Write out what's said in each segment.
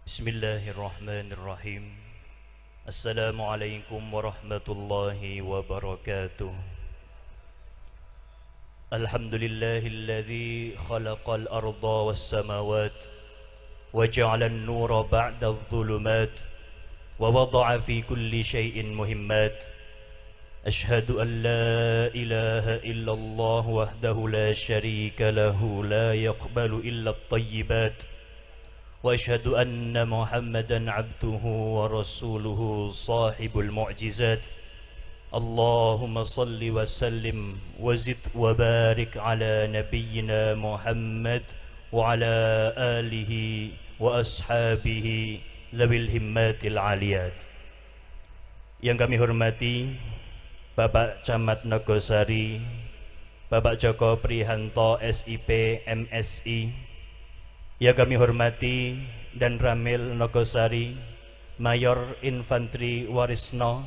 Bismillahirrahmanirrahim. Assalamualaikum warahmatullahi wabarakatuh. Alhamdulillahilladzi khalaqal arda was samawat wa ja'ala an-nura ba'da adh-dhulumat wa wada'a fi kulli shay'in muhimmat. Ashhadu an la ilaha illallah wahdahu la sharika lahu la yaqbalu illa at-tayyibat. وأشهد أن محمدًا عبده ورسوله صاحب المعجزات اللهم صل وسلم وزد وبارك على نبينا محمد وعلى آله وأصحابه ذوي الهمات العاليات. Yang kami hormati Bapak Camat Nogosari, Bapak Joko Prihanto SIP MSI, yang kami hormati dan Ramil Nogosari, Mayor Infantri Warisno,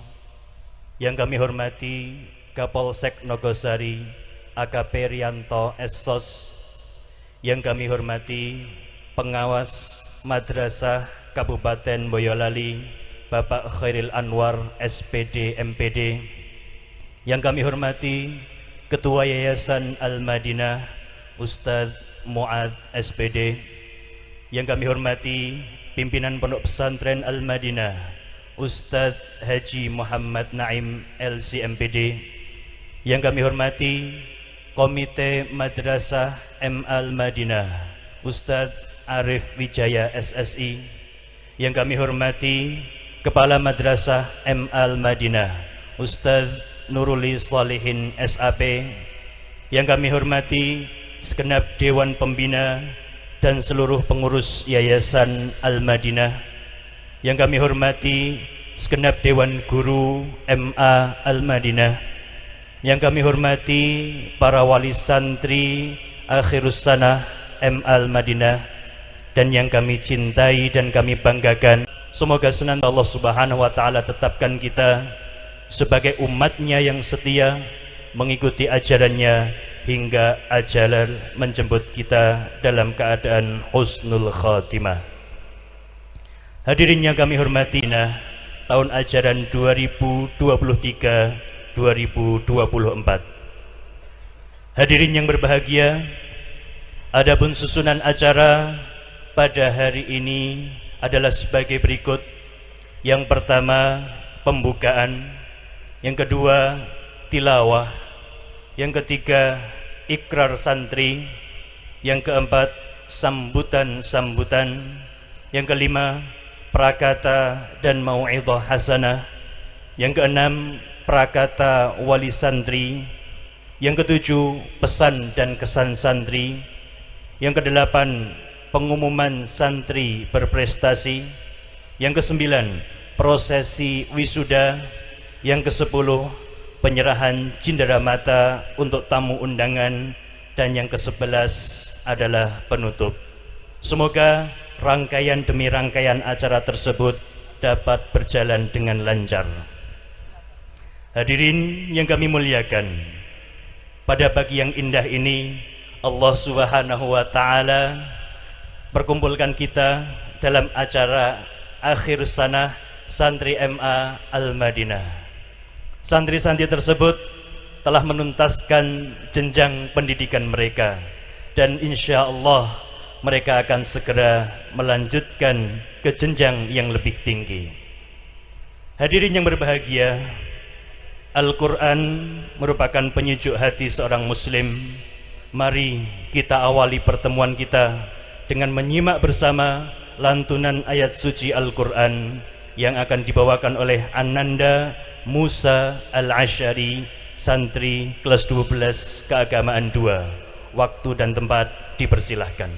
yang kami hormati Kapolsek Nogosari, AKP Rianto Essos, yang kami hormati Pengawas Madrasah Kabupaten Boyolali, Bapak Khairil Anwar SPD MPD, yang kami hormati Ketua Yayasan Al-Madinah Ustadz Mu'ad SPD, yang kami hormati pimpinan Pondok Pesantren Al-Madinah Ustadz Haji Muhammad Naim LCMPD, yang kami hormati Komite Madrasah M Al-Madinah Ustadz Arif Wijaya SSI, yang kami hormati Kepala Madrasah M Al-Madinah Ustadz Nuruli Salihin SAP, yang kami hormati segenap Dewan Pembina dan seluruh pengurus Yayasan Al-Madinah, yang kami hormati segenap Dewan Guru MA Al-Madinah, yang kami hormati para wali santri Akhirus Sanah M Al-Madinah, dan yang kami cintai dan kami banggakan. Semoga senantiasa Allah Subhanahu wa taala tetapkan kita sebagai umatnya yang setia mengikuti ajarannya hingga ajal menjemput kita dalam keadaan husnul khatimah. Hadirin yang kami hormati, tahun ajaran 2023-2024. Hadirin yang berbahagia, adapun susunan acara pada hari ini adalah sebagai berikut. Yang pertama, pembukaan. Yang kedua, tilawah. Yang ketiga, ikrar santri. Yang keempat, sambutan-sambutan. Yang kelima, prakata dan mau'idhah hasanah. Yang keenam, prakata wali santri. Yang ketujuh, pesan dan kesan santri. Yang kedelapan, pengumuman santri berprestasi. Yang kesembilan, prosesi wisuda. Yang kesepuluh, penyerahan cindera mata untuk tamu undangan, dan yang ke-11 adalah penutup. Semoga rangkaian demi rangkaian acara tersebut dapat berjalan dengan lancar. Hadirin yang kami muliakan, pada pagi yang indah ini Allah Subhanahu wa taala perkumpulkan kita dalam acara akhir sanah santri MA Al-Madinah. Santri-santri tersebut telah menuntaskan jenjang pendidikan mereka, dan insya Allah mereka akan segera melanjutkan ke jenjang yang lebih tinggi. Hadirin yang berbahagia, Al-Quran merupakan penyejuk hati seorang muslim. Mari kita awali pertemuan kita dengan menyimak bersama lantunan ayat suci Al-Quran yang akan dibawakan oleh Ananda Musa Al-Ashari, santri kelas 12 keagamaan 2. Waktu dan tempat dipersilahkan.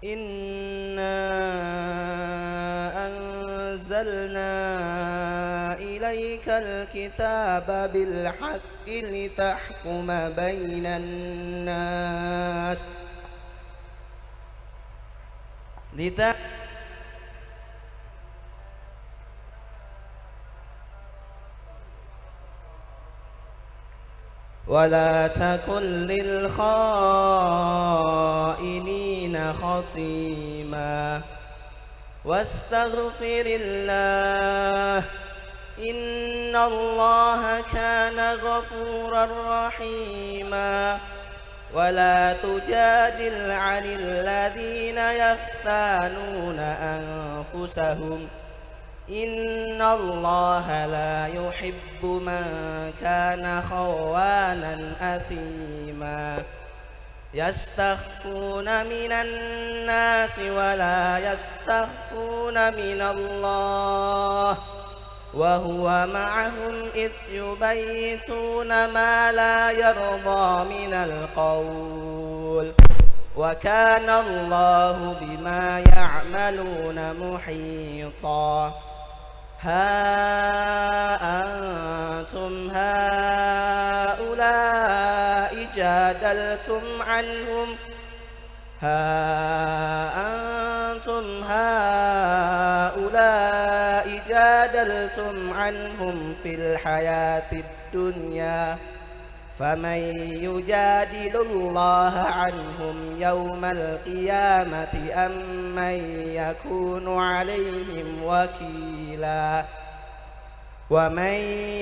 إنا أنزلنا إليك الكتاب بالحق لتحكم بين الناس ولا تكن للخائنين خصيما واستغفر الله إن الله كان غفورا رحيما ولا تجادل عن الذين يختانون أنفسهم إن الله لا يحب من كان خوانا أثيما يستخفون من الناس ولا يستخفون من الله وهو معهم إذ يبيتون ما لا يرضى من القول وكان الله بما يعملون محيطا ها أنتم هؤلاء جادلتم عنهم في الحياة الدنيا فمن يجادل الله عنهم يوم القيامة أم من يكون عليهم وكيلا ومن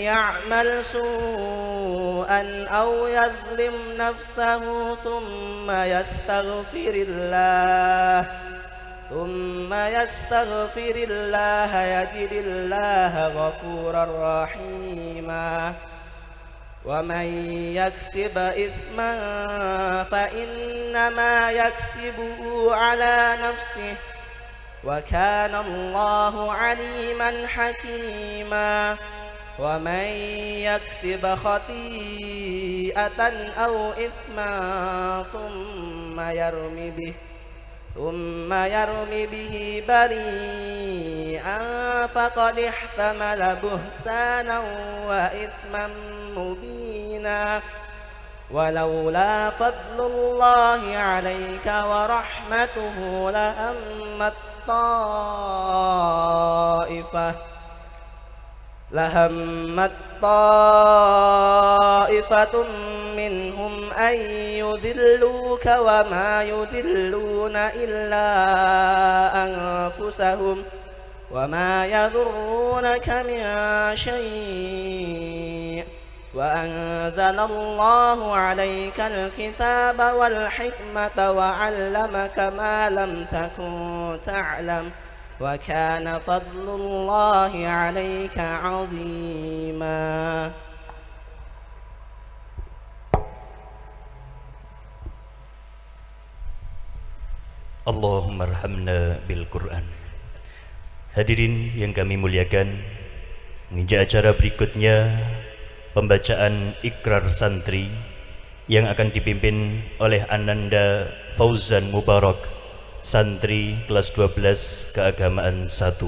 يعمل سوءا أو يظلم نفسه ثم يستغفر الله يجد الله غفورا رحيما ومن يكسب إثما فإنما يكسبه على نفسه وكان الله عليما حكيما ومن يكسب خطيئة أو إثما ثم يرم به بريئا فقد احتمل بهتانا وإثما مبينا ولولا فضل الله عليك ورحمته لهمت طائفة منهم أن يذلوك وما يذلون إلا أنفسهم وما يضرونك من شيء وأنزل الله عليك الكتاب والحكمة وعلمك ما لم تكن تعلم وكان فضل الله عليك عظيما. Allahumma arhamna bil Quran. Hadirin yang kami muliakan, menginjak acara berikutnya pembacaan ikrar santri yang akan dipimpin oleh Ananda Fauzan Mubarak, santri kelas 12 keagamaan 1.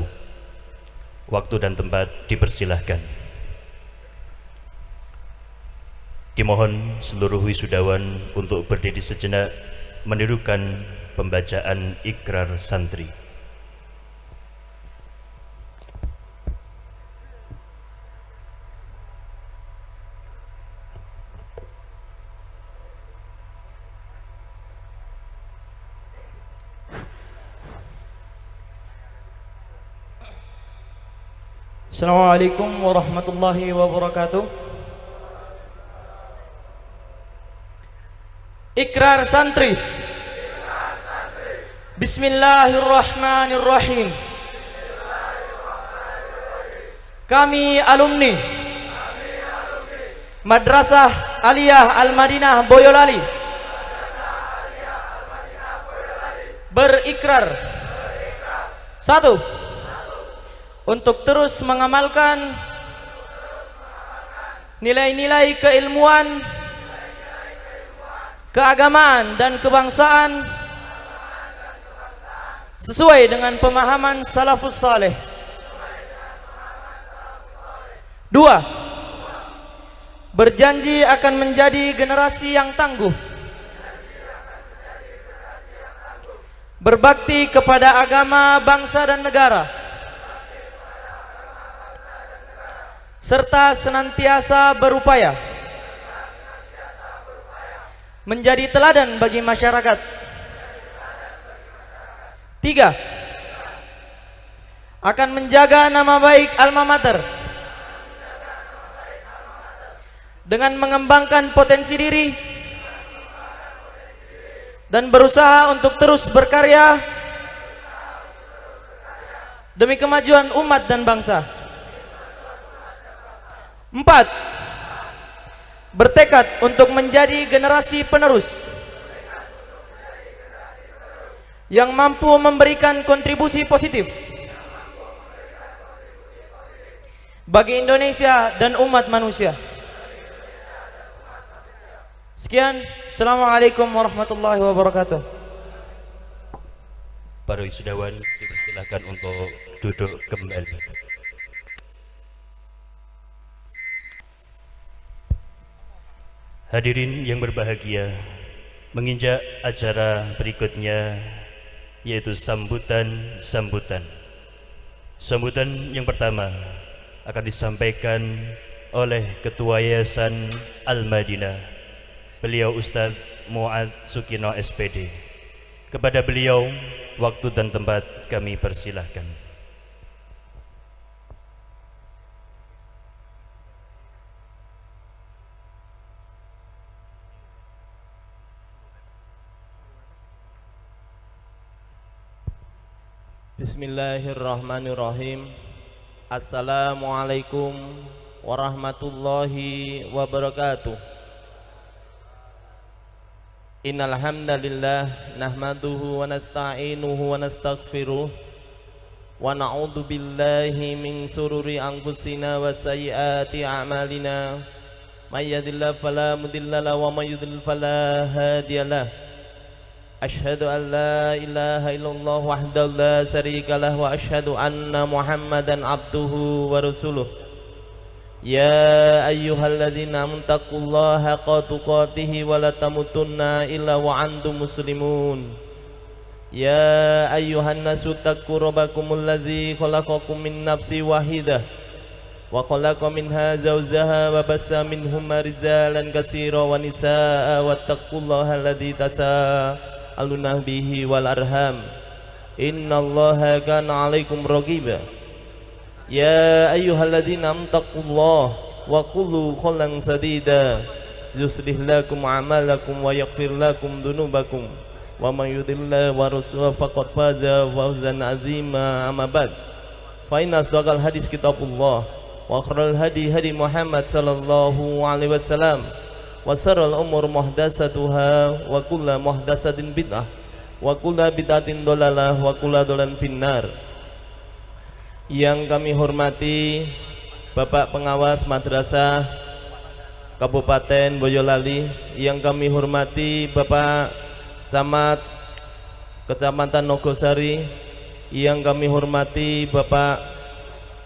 Waktu dan tempat dipersilahkan. Dimohon seluruh wisudawan untuk berdiri sejenak menirukan pembacaan ikrar santri. Assalamualaikum warahmatullahi wabarakatuh. Ikrar santri. Bismillahirrahmanirrahim. Kami alumni Madrasah Aliyah Al-Madinah Boyolali berikrar, 1. Untuk terus mengamalkan nilai-nilai keilmuan, keagamaan dan kebangsaan sesuai dengan pemahaman salafus saleh. 2. Berjanji akan menjadi generasi yang tangguh, berbakti kepada agama, bangsa dan negara, serta senantiasa berupaya menjadi teladan bagi masyarakat. 3. Akan menjaga nama baik alma mater dengan mengembangkan potensi diri dan berusaha untuk terus berkarya demi kemajuan umat dan bangsa. 4. Bertekad untuk menjadi generasi penerus yang mampu memberikan kontribusi positif bagi Indonesia dan umat manusia. Sekian, Assalamualaikum warahmatullahi wabarakatuh. Para wisudawan dipersilakan untuk duduk kembali. Hadirin yang berbahagia, menginjak acara berikutnya yaitu sambutan. Sambutan yang pertama akan disampaikan oleh Ketua Yayasan Al-Madinah, beliau Ustadz Mu'ad Sukino SPD. Kepada beliau, waktu dan tempat kami persilahkan. Bismillahirrahmanirrahim. Assalamualaikum warahmatullahi wabarakatuh. Innal hamdalillah nahmaduhu wa nasta'inuhu wa nastaghfiruh wa na'udzu billahi min sururi anfusina wa sayyiati a'malina. May yahdihillahu fala mudilla lahu wa may yudlil fala hadiyalah. Asyhadu an la ilaha illallah wahdahu la syarika lah wa asyhadu anna Muhammadan abduhu wa rasuluh. Ya ayyuhalladzina amanu taqullaha haqqa tuqatih wa la tamutunna illa wa antum muslimun. Ya ayyuhan nasu taqu rabbakumul ladzi khalaqakum min nafsin wahidah wa khalaqa minha zawjaha wa bassa minhuma rijalan katsiran wa nisaa wattaqullaha alladzi tasaaluna bihi wal arham. Innallaha kana 'alaikum raqiba. Ya ayyuhalladzina amanu taqullaha wa qulu qawlan sadida yuslih lakum a'malakum wa yaghfir lakum dhunubakum wa may yuti'illah wa rasulahu faqad faza fawzan 'azima. Amma ba'd, fa inna asdaqal hadis kitabullah wa khairal hadi hadi Muhammad sallallahu alaihi wasallam wa sharral umur muhdatsatuha wa kullu muhdatsatin bid'ah wa kullu bid'atin dhalalah wa kullu dhalalan finnar. Yang kami hormati Bapak Pengawas Madrasah Kabupaten Boyolali, yang kami hormati Bapak Camat Kecamatan Nogosari, yang kami hormati Bapak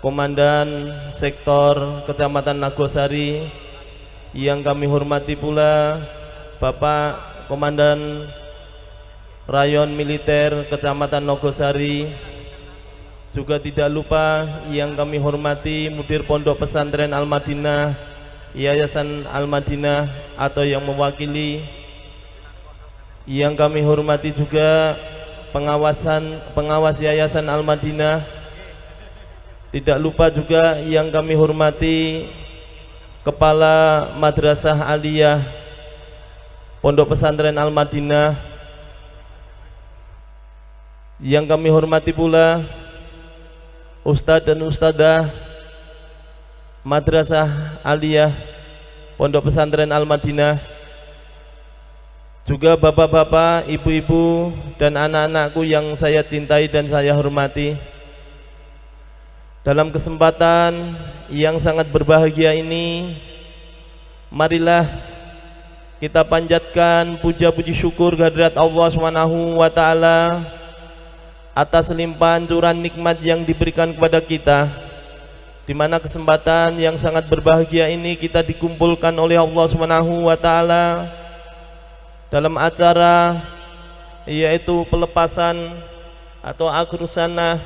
Komandan Sektor Kecamatan Nogosari, yang kami hormati pula Bapak Komandan Rayon Militer Kecamatan Nogosari. Juga tidak lupa yang kami hormati Mudir Pondok Pesantren Al-Madinah, Yayasan Al-Madinah atau yang mewakili. Yang kami hormati juga pengawas Yayasan Al-Madinah. Tidak lupa juga yang kami hormati Kepala Madrasah Aliyah Pondok Pesantren Al-Madinah. Yang kami hormati pula Ustadz dan Ustadzah Madrasah Aliyah Pondok Pesantren Al-Madinah, juga bapak-bapak, ibu-ibu dan anak-anakku yang saya cintai dan saya hormati. Dalam kesempatan yang sangat berbahagia ini, marilah kita panjatkan puja puji syukur kehadirat Allah Subhanahu wa taala atas limpahan curahan nikmat yang diberikan kepada kita, di mana kesempatan yang sangat berbahagia ini kita dikumpulkan oleh Allah Subhanahu wa taala dalam acara yaitu pelepasan atau akhir sanah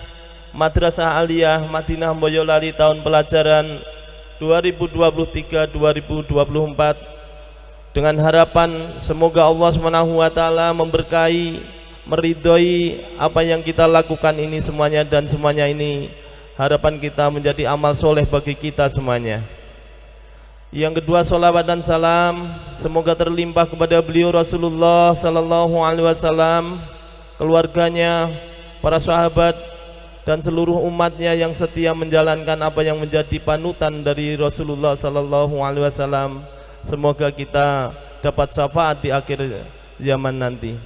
Madrasah Aliyah Madinah Boyolali tahun pelajaran 2023-2024, dengan harapan semoga Allah Subhanahu wa taala memberkahi, meridhoi apa yang kita lakukan ini semuanya, dan semuanya ini harapan kita menjadi amal soleh bagi kita semuanya. Yang kedua, sholawat dan salam semoga terlimpah kepada beliau Rasulullah sallallahu alaihi wasallam, keluarganya, para sahabat, dan seluruh umatnya yang setia menjalankan apa yang menjadi panutan dari Rasulullah sallallahu alaihi wasallam. Semoga kita dapat syafaat di akhir zaman nanti.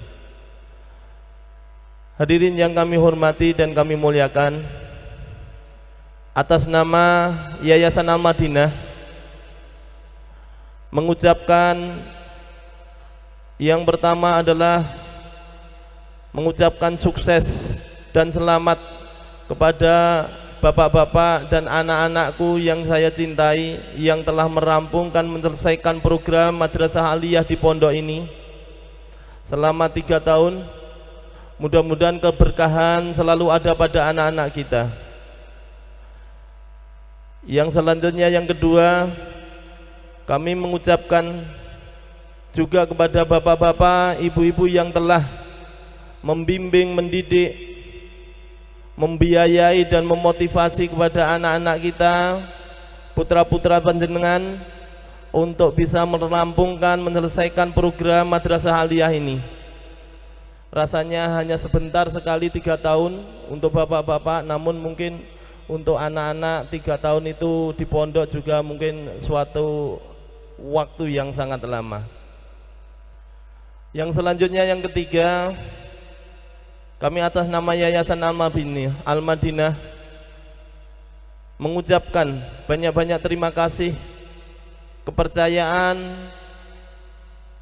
Hadirin yang kami hormati dan kami muliakan, atas nama Yayasan Al-Madinah mengucapkan yang pertama adalah mengucapkan sukses dan selamat kepada bapak-bapak dan anak-anakku yang saya cintai, yang telah merampungkan menyelesaikan program Madrasah Aliyah di pondok ini selama 3 tahun. Mudah-mudahan keberkahan selalu ada pada anak-anak kita. Yang selanjutnya, yang kedua, kami mengucapkan juga kepada bapak-bapak, ibu-ibu yang telah membimbing, mendidik, membiayai dan memotivasi kepada anak-anak kita, putra-putra panjenengan, untuk bisa merampungkan, menyelesaikan program Madrasah Aliyah ini. Rasanya hanya sebentar sekali 3 tahun untuk bapak-bapak, namun mungkin untuk anak-anak 3 tahun itu di pondok juga mungkin suatu waktu yang sangat lama. Yang selanjutnya, yang ketiga, kami atas nama Yayasan Al-Madinah mengucapkan banyak-banyak terima kasih, kepercayaan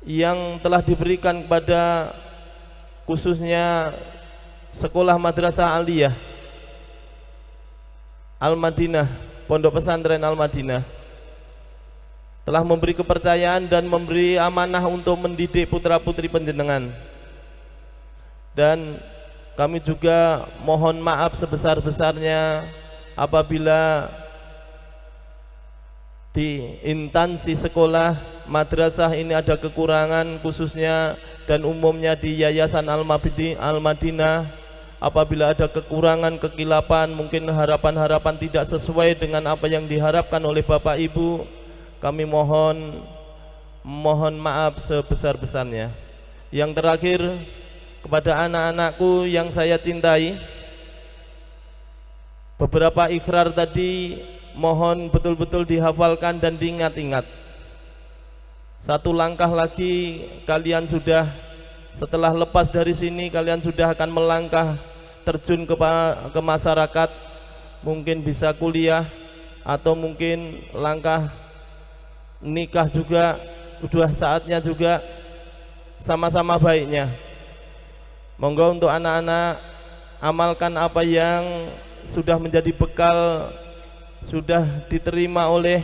yang telah diberikan kepada khususnya Sekolah Madrasah Aliyah Al-Madinah, Pondok Pesantren Al-Madinah, telah memberi kepercayaan dan memberi amanah untuk mendidik putra-putri panjenengan. Dan kami juga mohon maaf sebesar-besarnya apabila di instansi sekolah madrasah ini ada kekurangan, khususnya dan umumnya di Yayasan Al-Madinah, apabila ada kekurangan, kekilapan, mungkin harapan-harapan tidak sesuai dengan apa yang diharapkan oleh Bapak Ibu, kami mohon maaf sebesar-besarnya. Yang terakhir, kepada anak-anakku yang saya cintai, beberapa ikrar tadi mohon betul-betul dihafalkan dan diingat-ingat. Satu langkah lagi kalian sudah, setelah lepas dari sini kalian sudah akan melangkah terjun ke masyarakat, mungkin bisa kuliah atau mungkin langkah nikah juga, sudah saatnya juga, sama-sama baiknya. Monggo untuk anak-anak amalkan apa yang sudah menjadi bekal, sudah diterima oleh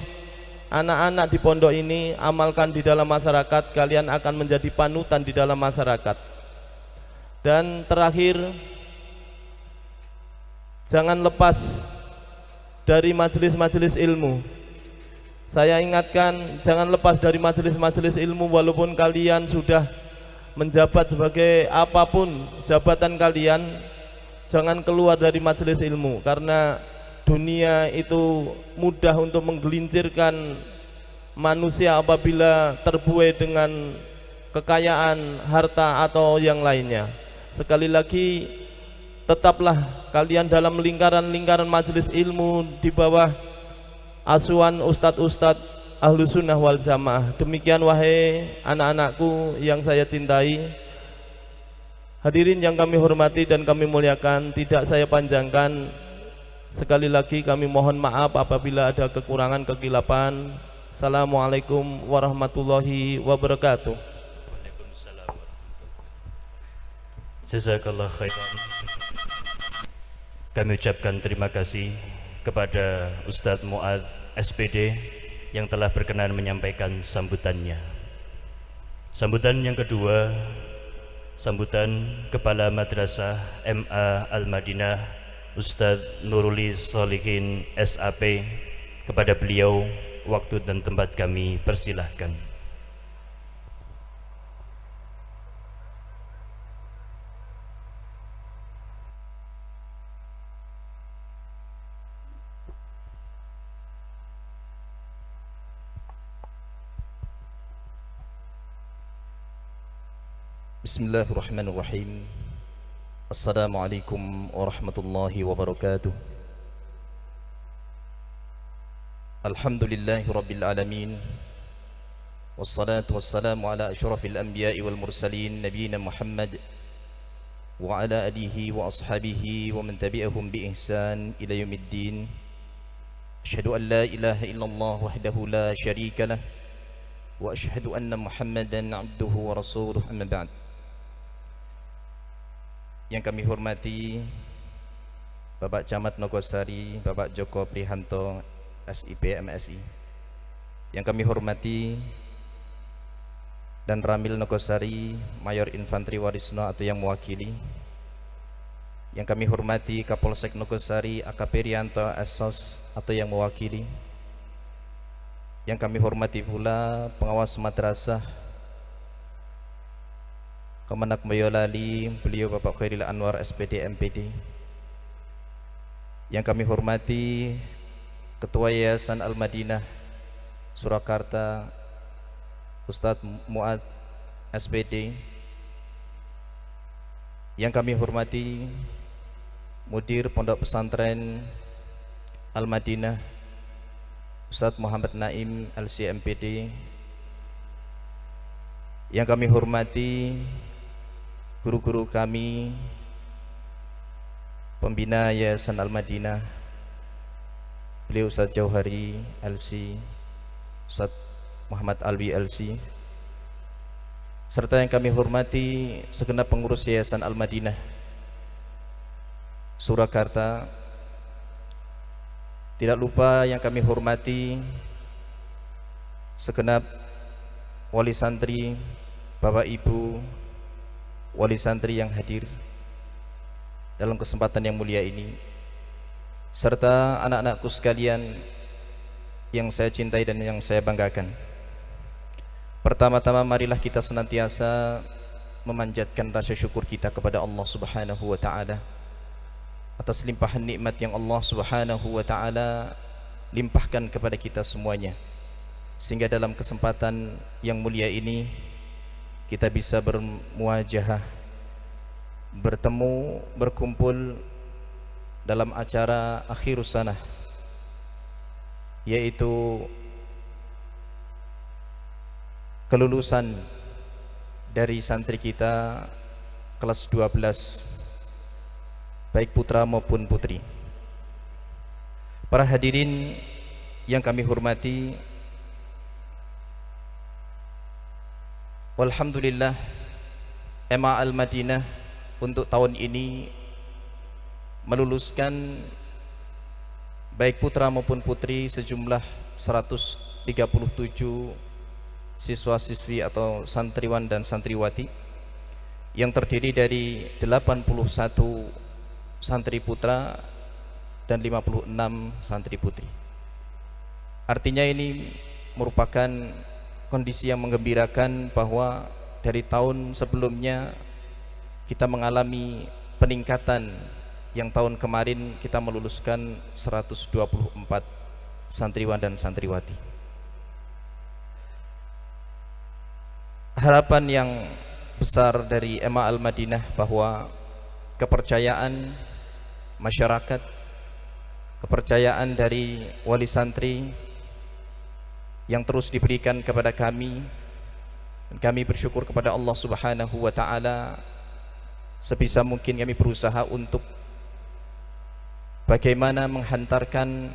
anak-anak di pondok ini, amalkan di dalam masyarakat, kalian akan menjadi panutan di dalam masyarakat. Dan terakhir, jangan lepas dari majelis-majelis ilmu. Saya ingatkan, jangan lepas dari majelis-majelis ilmu, walaupun kalian sudah menjabat sebagai apapun jabatan kalian, jangan keluar dari majelis ilmu, karena dunia itu mudah untuk menggelincirkan manusia apabila terbuai dengan kekayaan, harta atau yang lainnya. Sekali lagi, tetaplah kalian dalam lingkaran-lingkaran majelis ilmu di bawah asuhan ustadz-ustadz ahlu sunnah wal jamaah. Demikian wahai anak-anakku yang saya cintai. Hadirin yang kami hormati dan kami muliakan, tidak saya panjangkan. Sekali lagi kami mohon maaf apabila ada kekurangan, kekilapan. Assalamualaikum warahmatullahi wabarakatuh. Waalaikumsalam warahmatullahi wabarakatuh. Jazakallah khairan. Kami ucapkan terima kasih kepada Ustadz Muad SPD yang telah berkenan menyampaikan sambutannya. Sambutan yang kedua, sambutan Kepala Madrasah MA Al-Madinah Ustadz Nurulis Solihin SAP. Kepada beliau, waktu dan tempat kami persilahkan. Bismillahirrahmanirrahim. Assalamualaikum warahmatullahi wabarakatuh. Alhamdulillahi rabbil alamin. Wassalatu wassalamu ala asyrafil anbiya'i wal mursalin nabiyina Muhammad wa ala alihi wa ashabihi wa man tabi'ahum bi ihsan ila yaumiddin. Asyhadu an la ilaha illallah wahdahu la syarika lah wa asyhadu anna Muhammadan abduhu wa rasuluh, amma ba'd. Yang kami hormati Bapak Camat Nogosari, Bapak Joko Prihanto SIP MSI. Yang kami hormati Dan Ramil Nogosari, Mayor Infanteri Warisno atau yang mewakili. Yang kami hormati Kapolsek Nogosari AKP Rianto Esos atau yang mewakili. Yang kami hormati pula pengawas madrasah Kemenak Boyolali, beliau Bapak Khairil Anwar SPD MPD. Yang kami hormati Ketua Yayasan Al-Madinah Surakarta Ustadz Muad SPD. Yang kami hormati Mudir Pondok Pesantren Al-Madinah Ustadz Muhammad Naim LC-MPD. Yang kami hormati guru-guru kami, pembina Yayasan Al-Madinah, beliau Ustadz Jauhari LC, Ustadz Muhammad Alwi LC, serta yang kami hormati segenap pengurus Yayasan Al-Madinah Surakarta. Tidak lupa yang kami hormati segenap wali santri, Bapak Ibu wali santri yang hadir dalam kesempatan yang mulia ini, serta anak-anakku sekalian yang saya cintai dan yang saya banggakan. Pertama-tama marilah kita senantiasa memanjatkan rasa syukur kita kepada Allah Subhanahu wa taala atas limpahan nikmat yang Allah Subhanahu wa taala limpahkan kepada kita semuanya, sehingga dalam kesempatan yang mulia ini kita bisa bermuajahah, bertemu, berkumpul dalam acara akhirus sanah, yaitu kelulusan dari santri kita kelas 12, baik putra maupun putri. Para hadirin yang kami hormati, alhamdulillah MA Al-Madinah untuk tahun ini meluluskan baik putra maupun putri sejumlah 137 siswa-siswi atau santriwan dan santriwati yang terdiri dari 81 santri putra dan 56 santri putri. Artinya ini merupakan kondisi yang menggembirakan bahwa dari tahun sebelumnya kita mengalami peningkatan, yang tahun kemarin kita meluluskan 124 santriwan dan santriwati. Harapan yang besar dari MA Al-Madinah bahwa kepercayaan masyarakat, kepercayaan dari wali santri yang terus diberikan kepada kami, dan kami bersyukur kepada Allah Subhanahu wa taala. Sebisa mungkin kami berusaha untuk bagaimana menghantarkan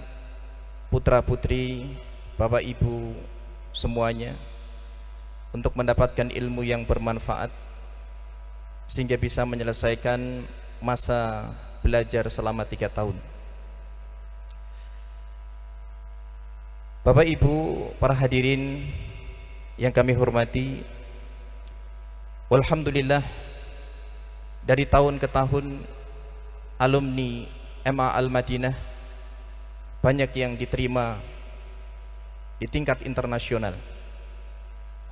putra-putri, Bapak Ibu semuanya untuk mendapatkan ilmu yang bermanfaat, sehingga bisa menyelesaikan masa belajar selama 3 tahun. Bapak Ibu, para hadirin yang kami hormati, alhamdulillah dari tahun ke tahun alumni MA Al-Madinah banyak yang diterima di tingkat internasional,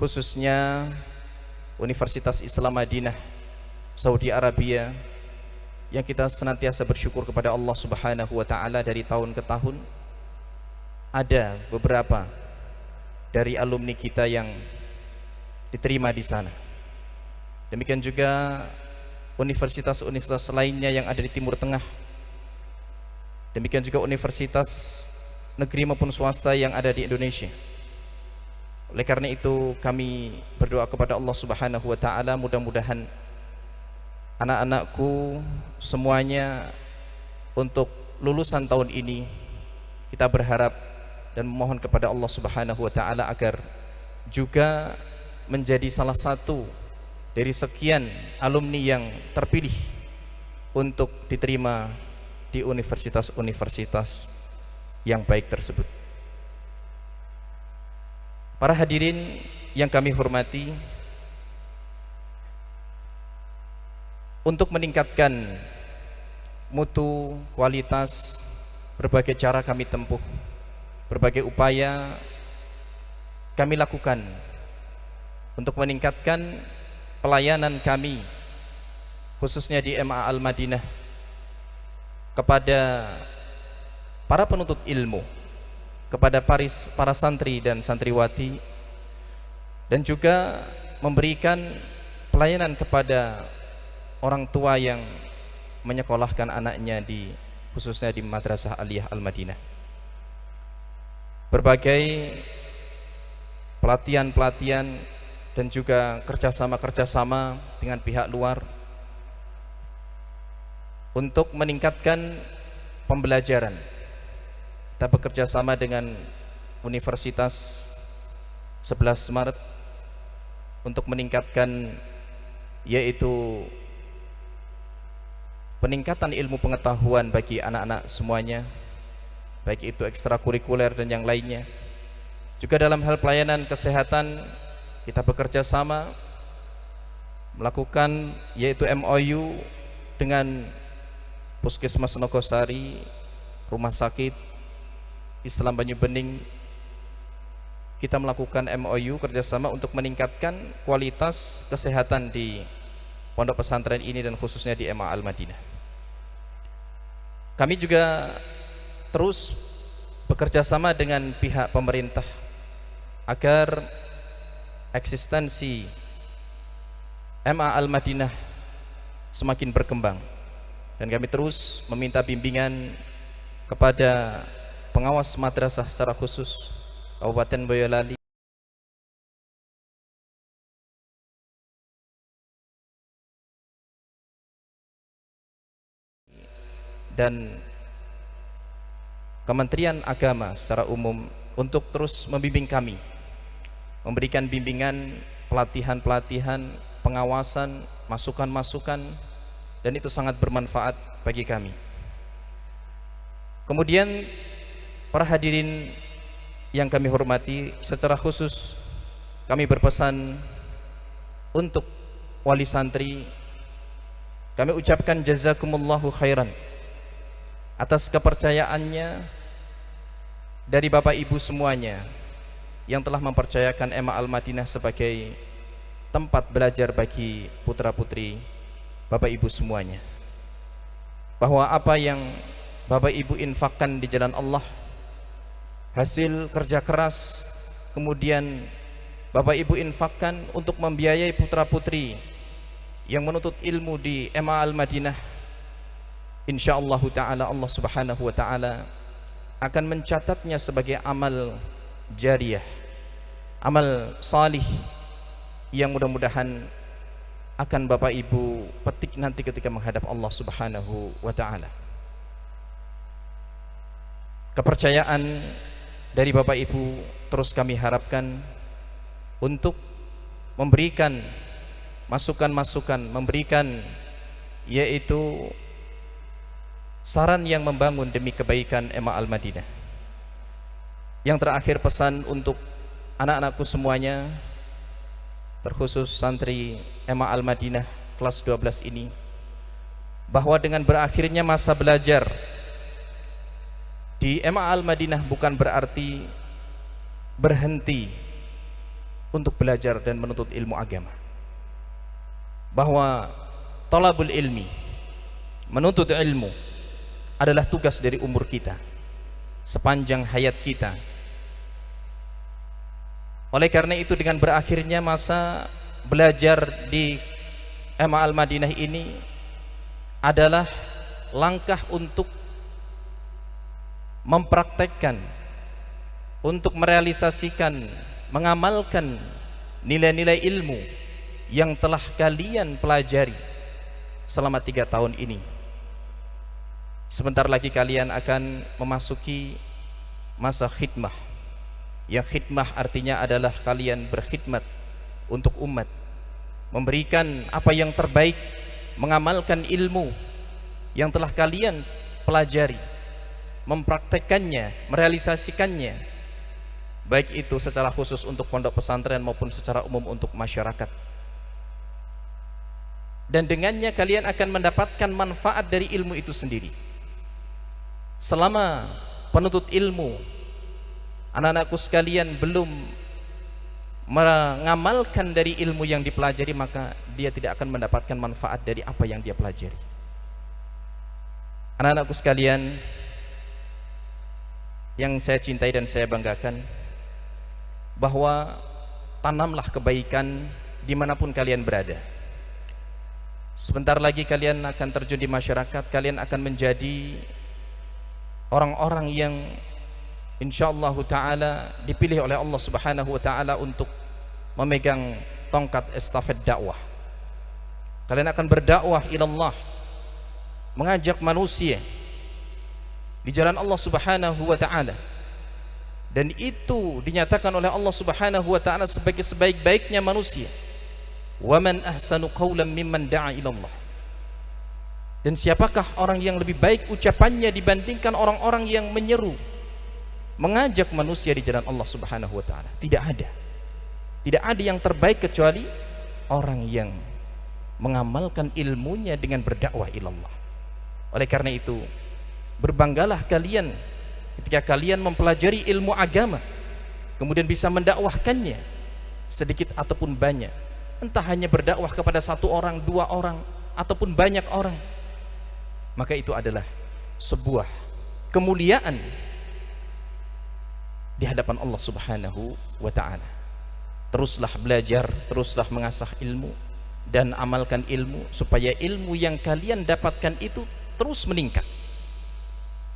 khususnya Universitas Islam Madinah Saudi Arabia, yang kita senantiasa bersyukur kepada Allah Subhanahu wa taala. Dari tahun ke tahun ada beberapa dari alumni kita yang diterima di sana. Demikian juga universitas-universitas lainnya yang ada di Timur Tengah. Demikian juga universitas negeri maupun swasta yang ada di Indonesia. Oleh karena itu kami berdoa kepada Allah Subhanahu wa taala, mudah-mudahan anak-anakku semuanya untuk lulusan tahun ini, kita berharap dan memohon kepada Allah Subhanahu wa taala agar juga menjadi salah satu dari sekian alumni yang terpilih untuk diterima di universitas-universitas yang baik tersebut. Para hadirin yang kami hormati, untuk meningkatkan mutu, kualitas, berbagai cara kami tempuh, berbagai upaya kami lakukan untuk meningkatkan pelayanan kami, khususnya di MA Al-Madinah, kepada para penuntut ilmu, kepada para santri dan santriwati, dan juga memberikan pelayanan kepada orang tua yang menyekolahkan anaknya khususnya di Madrasah Aliyah Al-Madinah. Berbagai pelatihan-pelatihan dan juga kerjasama dengan pihak luar untuk meningkatkan pembelajaran. Kita bekerja sama dengan Universitas 11 Maret untuk meningkatkan, yaitu peningkatan ilmu pengetahuan bagi anak-anak semuanya, baik itu ekstrakurikuler dan yang lainnya. Juga dalam hal pelayanan kesehatan kita bekerja sama melakukan, yaitu MOU dengan Puskesmas Nogosari, Rumah Sakit Islam Banyu Bening. Kita melakukan MOU kerjasama untuk meningkatkan kualitas kesehatan di pondok pesantren ini dan khususnya di MA Al-Madinah. Kami juga terus bekerja sama dengan pihak pemerintah agar eksistensi MA Al-Madinah semakin berkembang, dan kami terus meminta bimbingan kepada pengawas madrasah secara khusus Kabupaten Boyolali dan Kementerian Agama secara umum untuk terus membimbing kami, memberikan bimbingan, pelatihan-pelatihan, pengawasan, masukan-masukan, dan itu sangat bermanfaat bagi kami. Kemudian para hadirin yang kami hormati, secara khusus kami berpesan untuk wali santri, kami ucapkan jazakumullahu khairan atas kepercayaannya dari Bapak Ibu semuanya yang telah mempercayakan MA Al-Madinah sebagai tempat belajar bagi putra-putri Bapak Ibu semuanya, bahwa apa yang Bapak Ibu infakkan di jalan Allah, hasil kerja keras, kemudian Bapak Ibu infakkan untuk membiayai putra-putri yang menuntut ilmu di MA Al-Madinah, insyaallah ta'ala Allah Subhanahu wa ta'ala akan mencatatnya sebagai amal jariyah, amal salih yang mudah-mudahan akan Bapak Ibu petik nanti ketika menghadap Allah Subhanahu wa ta'ala. Kepercayaan dari Bapak Ibu terus kami harapkan untuk memberikan masukan-masukan, memberikan yaitu saran yang membangun demi kebaikan Ema Al-Madinah. Yang terakhir, pesan untuk anak-anakku semuanya, terkhusus santri Ema Al-Madinah kelas 12 ini, bahwa dengan berakhirnya masa belajar di Ema Al-Madinah bukan berarti berhenti untuk belajar dan menuntut ilmu agama. Bahwa talabul ilmi, menuntut ilmu, adalah tugas dari umur kita sepanjang hayat kita. Oleh karena itu, dengan berakhirnya masa belajar di Ema Al-Madinah ini adalah langkah untuk mempraktekkan, untuk merealisasikan, mengamalkan nilai-nilai ilmu yang telah kalian pelajari selama 3 tahun ini. Sebentar lagi kalian akan memasuki masa khidmah. Yang khidmah artinya adalah kalian berkhidmat untuk umat, memberikan apa yang terbaik, mengamalkan ilmu yang telah kalian pelajari, mempraktekannya, merealisasikannya, baik itu secara khusus untuk pondok pesantren maupun secara umum untuk masyarakat. Dan dengannya kalian akan mendapatkan manfaat dari ilmu itu sendiri. Selama penuntut ilmu, anak-anakku sekalian, belum mengamalkan dari ilmu yang dipelajari, maka dia tidak akan mendapatkan manfaat dari apa yang dia pelajari. Anak-anakku sekalian yang saya cintai dan saya banggakan, bahwa tanamlah kebaikan dimanapun kalian berada. Sebentar lagi kalian akan terjun di masyarakat, kalian akan menjadi orang-orang yang insyaallah ta'ala dipilih oleh Allah subhanahu wa ta'ala untuk memegang tongkat estafet dakwah. Kalian akan berdakwah ilallah, mengajak manusia di jalan Allah subhanahu wa ta'ala. Dan itu dinyatakan oleh Allah subhanahu wa ta'ala sebagai sebaik-baiknya manusia. Wa man ahsanu qawlan mimman da'a ilallah. Dan siapakah orang yang lebih baik ucapannya dibandingkan orang-orang yang menyeru, mengajak manusia di jalan Allah subhanahu wa ta'ala? Tidak ada. Tidak ada yang terbaik kecuali orang yang mengamalkan ilmunya dengan berdakwah ilallah. Oleh karena itu, berbanggalah kalian ketika kalian mempelajari ilmu agama, kemudian bisa mendakwahkannya sedikit ataupun banyak. Entah hanya berdakwah kepada 1 orang, 2 orang, ataupun banyak orang. Maka itu adalah sebuah kemuliaan di hadapan Allah subhanahu wa ta'ala. Teruslah belajar, teruslah mengasah ilmu, dan amalkan ilmu, supaya ilmu yang kalian dapatkan itu terus meningkat.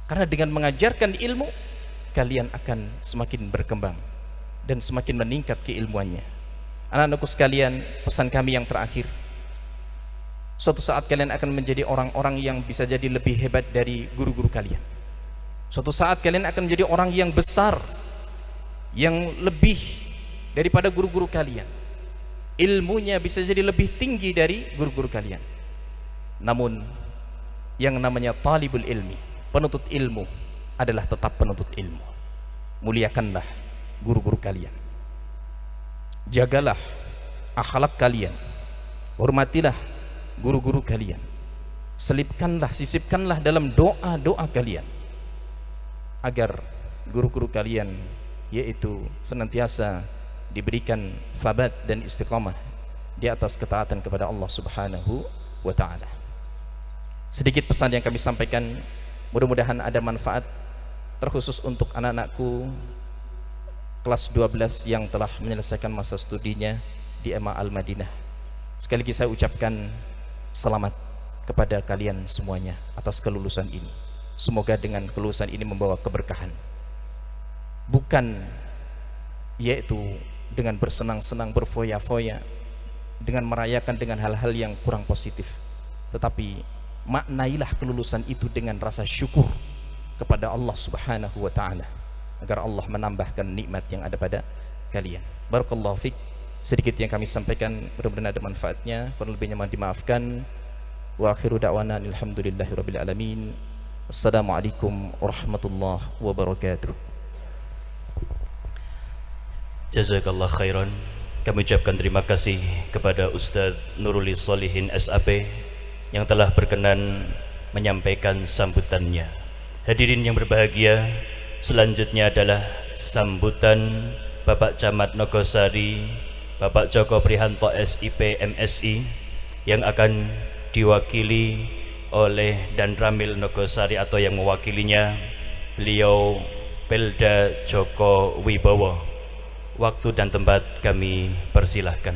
Karena dengan mengajarkan ilmu, kalian akan semakin berkembang dan semakin meningkat keilmuannya. Anak-anakku sekalian, pesan kami yang terakhir, suatu saat kalian akan menjadi orang-orang yang bisa jadi lebih hebat dari guru-guru kalian. Suatu saat kalian akan menjadi orang yang besar, yang lebih daripada guru-guru kalian. Ilmunya bisa jadi lebih tinggi dari guru-guru kalian. Namun yang namanya talibul ilmi, penuntut ilmu, adalah tetap penuntut ilmu. Muliakanlah guru-guru kalian, jagalah akhlak kalian, hormatilah guru-guru kalian, selipkanlah, sisipkanlah dalam doa-doa kalian, agar guru-guru kalian yaitu senantiasa diberikan sabat dan istiqamah di atas ketaatan kepada Allah subhanahu wa ta'ala. Sedikit pesan yang kami sampaikan, mudah-mudahan ada manfaat, terkhusus untuk anak-anakku kelas 12 yang telah menyelesaikan masa studinya di Ema Al-Madinah. Sekali lagi saya ucapkan selamat kepada kalian semuanya atas kelulusan ini. Semoga dengan kelulusan ini membawa keberkahan, bukan yaitu dengan bersenang-senang, berfoya-foya, dengan merayakan dengan hal-hal yang kurang positif, tetapi maknailah kelulusan itu dengan rasa syukur kepada Allah subhanahu wa ta'ala, agar Allah menambahkan nikmat yang ada pada kalian. Barakallahu fiik. Sedikit yang kami sampaikan, mudah-mudahan ada manfaatnya. Kurang lebihnya mohon dimaafkan. Wa akhiru da'wana alhamdulillahirabbil alamin. Assalamualaikum warahmatullahi wabarakatuh. Jazakallah khairan. Kami ucapkan terima kasih kepada Ustadz Nurul Sholihin SAP yang telah berkenan menyampaikan sambutannya. Hadirin yang berbahagia, selanjutnya adalah sambutan Bapak Camat Nogosari, Bapak Joko Prihanto SIP MSI, yang akan diwakili oleh Dan Ramil Nogosari atau yang mewakilinya beliau Pelda Joko Wibowo. Waktu dan tempat kami persilahkan.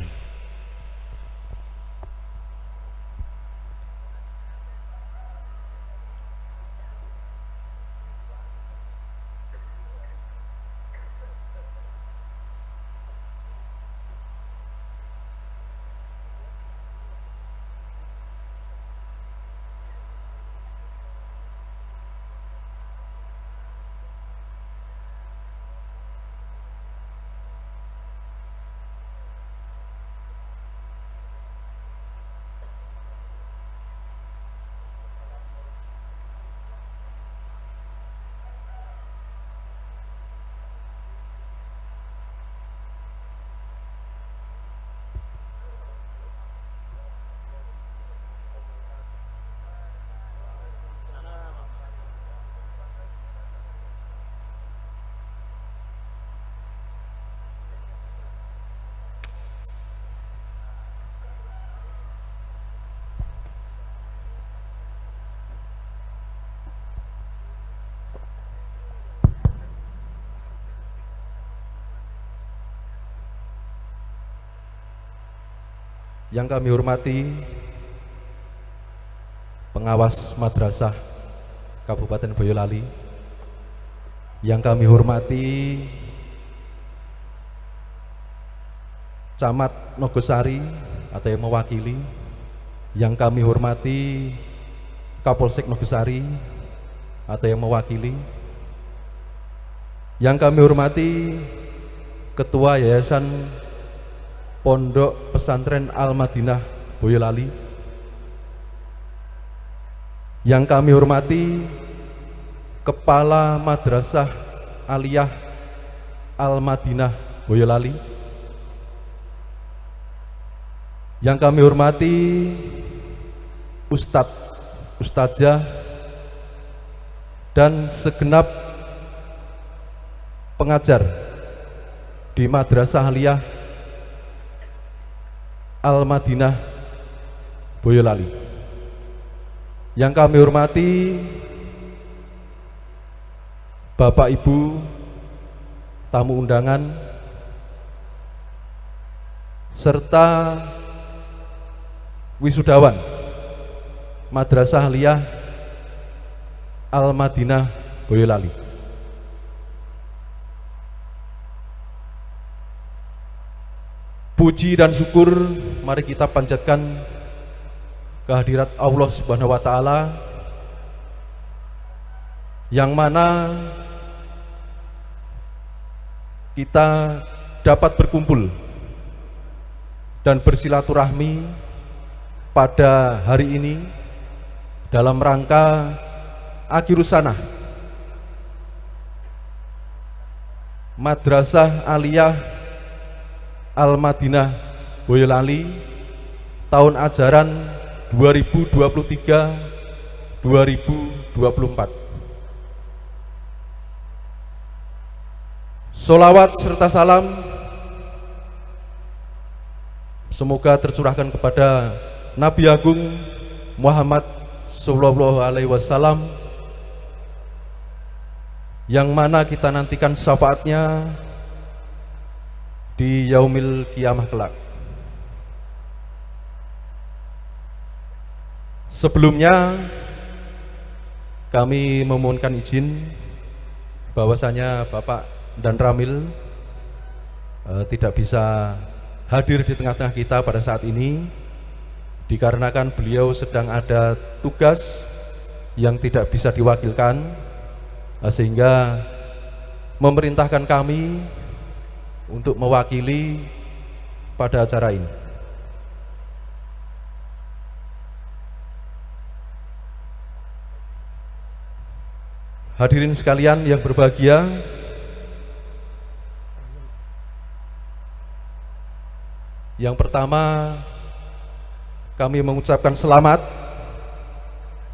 Yang kami hormati pengawas madrasah Kabupaten Boyolali, yang kami hormati Camat Nogosari atau yang mewakili, yang kami hormati Kapolsek Nogosari atau yang mewakili, yang kami hormati Ketua Yayasan Pondok Pesantren Al-Madinah Boyolali, yang kami hormati Kepala Madrasah Aliyah Al-Madinah Boyolali, yang kami hormati Ustadz, Ustadzah, dan segenap pengajar di Madrasah Aliyah Al-Madinah Boyolali, yang kami hormati Bapak Ibu tamu undangan serta wisudawan Madrasah Aliyah Al-Madinah Boyolali. Puji dan syukur mari kita panjatkan kehadirat Allah Subhanahu wa Ta'ala, yang mana kita dapat berkumpul dan bersilaturahmi pada hari ini dalam rangka Akhirus Sanah Madrasah Aliyah Al-Madinah Boyolali tahun ajaran 2023-2024. Sholawat serta salam semoga tercurahkan kepada Nabi Agung Muhammad Sallallahu Alaihi Wasallam, yang mana kita nantikan syafaatnya di yaumil kiamah kelak. Sebelumnya kami memohonkan izin bahwasanya Bapak Dan Ramil tidak bisa hadir di tengah-tengah kita pada saat ini dikarenakan beliau sedang ada tugas yang tidak bisa diwakilkan, sehingga memerintahkan kami untuk mewakili pada acara ini. hadirin sekalian yang berbahagia, yang pertama kami mengucapkan selamat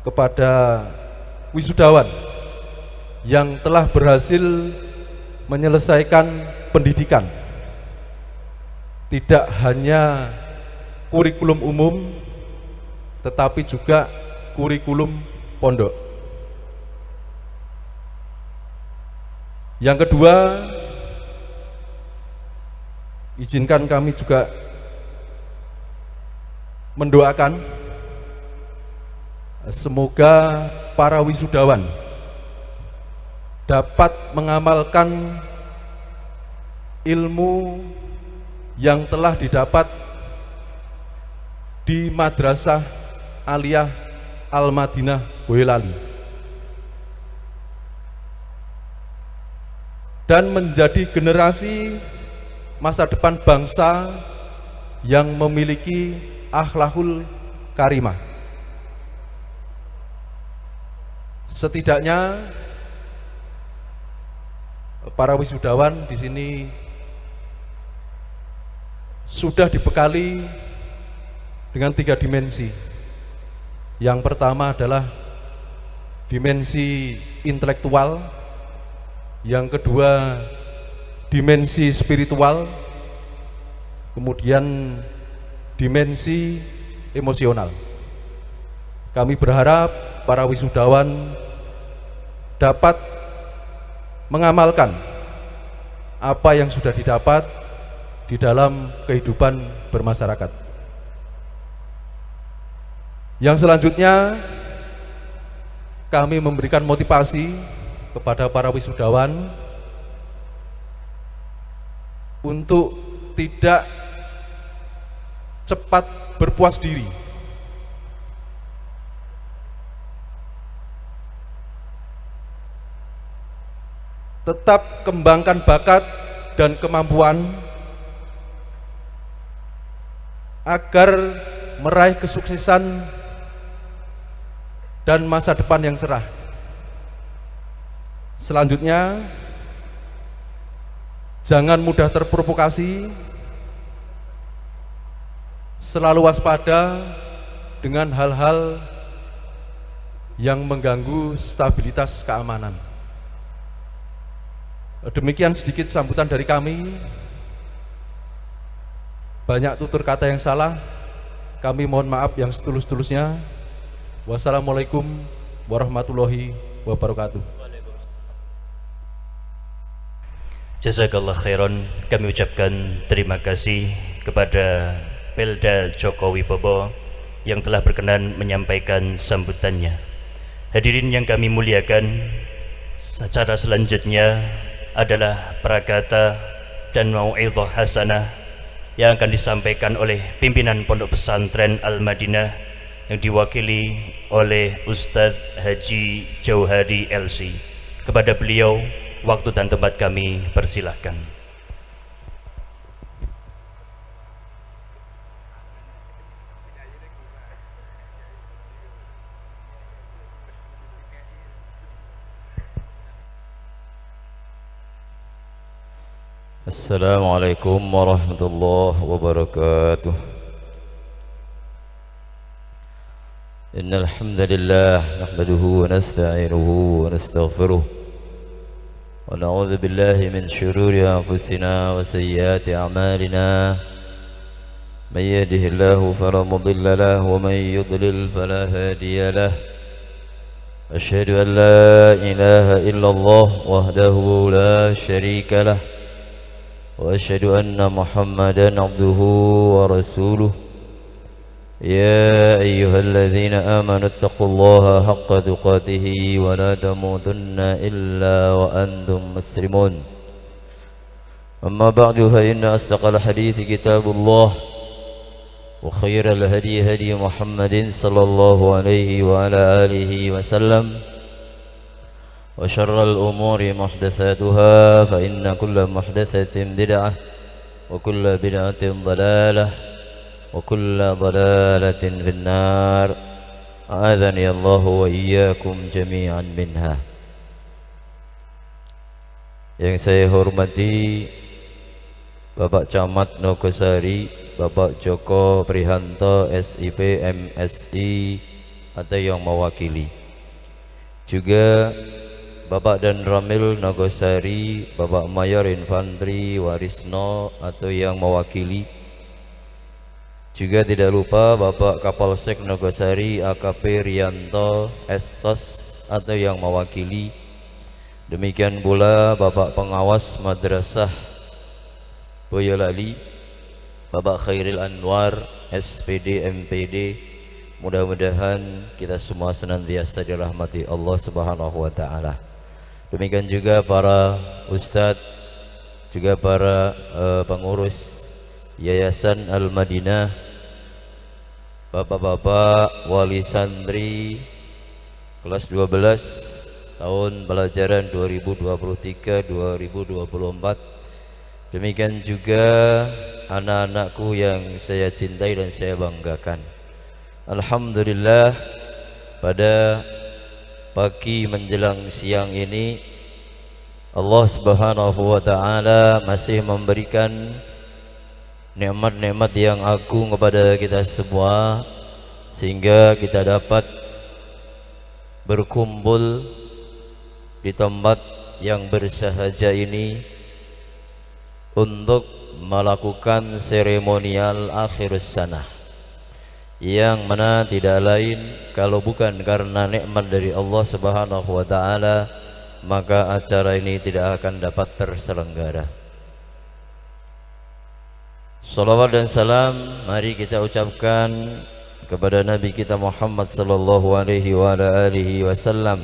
kepada wisudawan yang telah berhasil menyelesaikan pendidikan, tidak hanya kurikulum umum tetapi juga kurikulum pondok. Yang kedua, izinkan kami juga mendoakan semoga para wisudawan dapat mengamalkan ilmu yang telah didapat di Madrasah Aliyah Al-Madinah Boyolali dan menjadi generasi masa depan bangsa yang memiliki akhlakul karimah. Setidaknya para wisudawan di sini sudah dibekali dengan 3 dimensi. Yang pertama adalah dimensi intelektual, yang kedua dimensi spiritual, kemudian dimensi emosional. Kami berharap para wisudawan dapat mengamalkan apa yang sudah didapat di dalam kehidupan bermasyarakat. Yang selanjutnya, kami memberikan motivasi kepada para wisudawan untuk tidak cepat berpuas diri. Tetap kembangkan bakat dan kemampuan agar meraih kesuksesan dan masa depan yang cerah. Selanjutnya, jangan mudah terprovokasi, selalu waspada dengan hal-hal yang mengganggu stabilitas keamanan. Demikian sedikit sambutan dari kami. Banyak tutur kata yang salah, kami mohon maaf yang setulus-tulusnya. Wassalamualaikum warahmatullahi wabarakatuh. Jazakallah khairan. Kami ucapkan terima kasih kepada Pelda Joko Wibowo yang telah berkenan menyampaikan sambutannya. Hadirin yang kami muliakan, secara selanjutnya adalah prakata dan mau'idhah hasanah yang akan disampaikan oleh pimpinan Pondok Pesantren Al-Madinah yang diwakili oleh Ustadz Haji Jauhari LC. Kepada beliau, waktu dan tempat kami persilahkan. Assalamualaikum warahmatullahi wabarakatuh. Innal hamdalillah nahmaduhu wa nasta'inuhu wa nastaghfiruh wa na'udzu billahi min shururi anfusina wa sayyiati a'malina. May yahdihillahu fala mudilla lahu wa may yudlil fala hadiya lahu. Asyhadu an la ilaha illallah wahdahu la syarika lahu wa asyhadu anna Muhammadan abduhu wa rasuluh. يا أيها الذين آمنوا اتقوا الله حق تقاته ولا تموتن إلا وأنتم مسلمون. أما بعد فإن أصدق الحديث كتاب الله وخير الهدي هدي محمد صلى الله عليه وعلى آله وسلم وشر الأمور محدثاتها فإن كل محدثة بدعة وكل بدعة ضلالة وكل ضلالة في النار. أعاذني الله وإياكم جميعا منها. Yang saya hormati Bapak Camat Nogosari, Bapak Joko Prihanto SIP MSI atau yang mewakili, juga Bapak dan Ramil Nogosari, Bapak Mayor Infantri Warisno atau yang mewakili, juga tidak lupa Bapak Kapolsek Nogosari AKP Rianto SSOS atau yang mewakili. Demikian pula Bapak Pengawas Madrasah Boyolali, Bapak Khairil Anwar SPD MPD. Mudah-mudahan kita semua senantiasa dirahmati Allah Subhanahu wa taala. Demikian juga para ustadz, juga para pengurus Yayasan Al-Madinah, bapak-bapak wali santri kelas 12 tahun pelajaran 2023-2024. Demikian juga anak-anakku yang saya cintai dan saya banggakan. Alhamdulillah, pada pagi menjelang siang ini Allah Subhanahu wa taala masih memberikan nikmat-nikmat yang agung kepada kita semua, sehingga kita dapat berkumpul di tempat yang bersahaja ini untuk melakukan seremonial akhir sanah, yang mana tidak lain kalau bukan karena nikmat dari Allah Subhanahu wa taala, maka acara ini tidak akan dapat terselenggara. Salawat dan salam mari kita ucapkan kepada Nabi kita Muhammad sallallahu alaihi wasallam,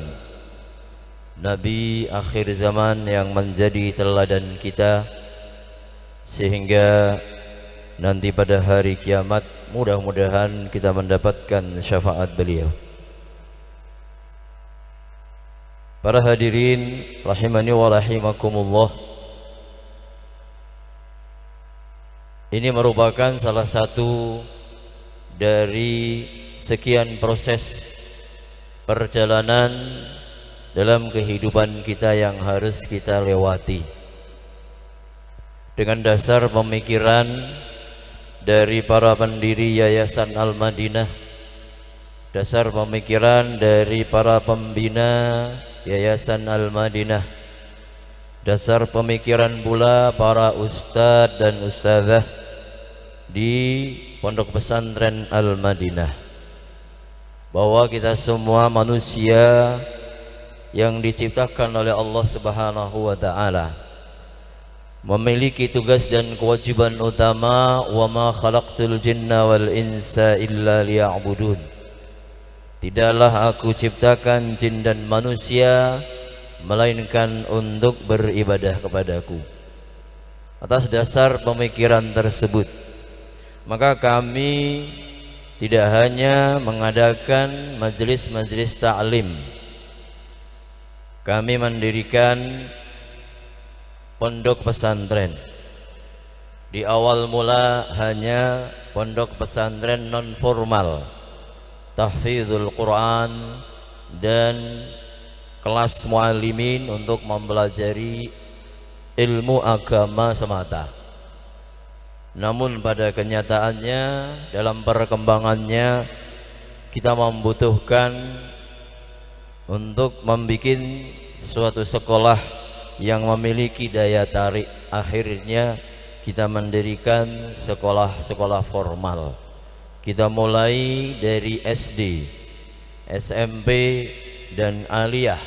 Nabi akhir zaman yang menjadi teladan kita, sehingga nanti pada hari kiamat mudah-mudahan kita mendapatkan syafaat beliau. Para hadirin rahimani wa rahimakumullah, ini merupakan salah satu dari sekian proses perjalanan dalam kehidupan kita yang harus kita lewati, dengan dasar pemikiran dari para pendiri Yayasan Al-Madinah, dasar pemikiran dari para pembina Yayasan Al-Madinah, dasar pemikiran pula para ustadz dan ustadzah di Pondok Pesantren Al-Madinah, bahwa kita semua manusia yang diciptakan oleh Allah Subhanahu wa taala memiliki tugas dan kewajiban utama, wa ma khalaqtul jinna wal insa illa liya'budun. Tidaklah aku ciptakan jin dan manusia melainkan untuk beribadah kepadaku. Atas dasar pemikiran tersebut, maka kami tidak hanya mengadakan majelis-majelis ta'lim, kami mendirikan pondok pesantren. Di awal mula hanya pondok pesantren non formal, tahfidzul Quran dan kelas muallimin untuk mempelajari ilmu agama semata. Namun pada kenyataannya, dalam perkembangannya, kita membutuhkan untuk membuat suatu sekolah yang memiliki daya tarik. Akhirnya kita mendirikan sekolah-sekolah formal. Kita mulai dari SD, SMP dan aliyah.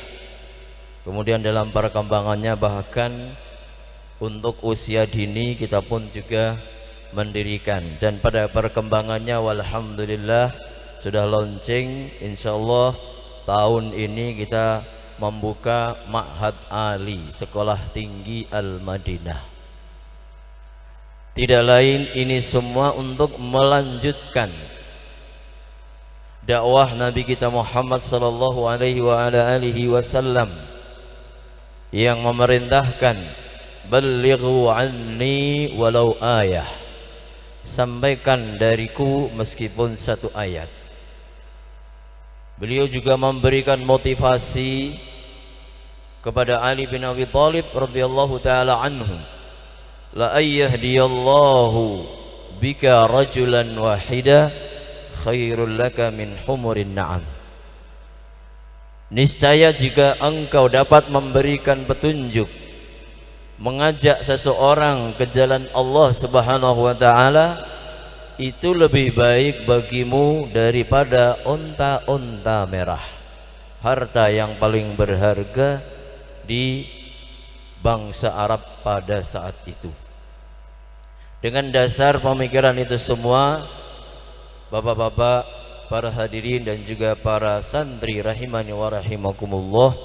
Kemudian dalam perkembangannya bahkan untuk usia dini kita pun juga mendirikan. Dan pada perkembangannya walhamdulillah sudah launching, insyaallah tahun ini kita membuka Ma'had Ali, Sekolah Tinggi Al-Madinah. Tidak lain, ini semua untuk melanjutkan dakwah Nabi kita Muhammad sallallahu alaihi wasallam yang memerintahkan ballighu anni walau ayah, sampaikan dariku meskipun satu ayat. Beliau juga memberikan motivasi kepada Ali bin Abi Thalib radhiyallahu taala anhu, la ayyahdiyallahu bika rajulan wahida khairul laka min humurin na'am. Niscaya jika engkau dapat memberikan petunjuk, mengajak seseorang ke jalan Allah Subhanahu wa taala, itu lebih baik bagimu daripada unta-unta merah, harta yang paling berharga di bangsa Arab pada saat itu. Dengan dasar pemikiran itu semua, bapak-bapak, para hadirin dan juga para santri rahimani wa rahimakumullah,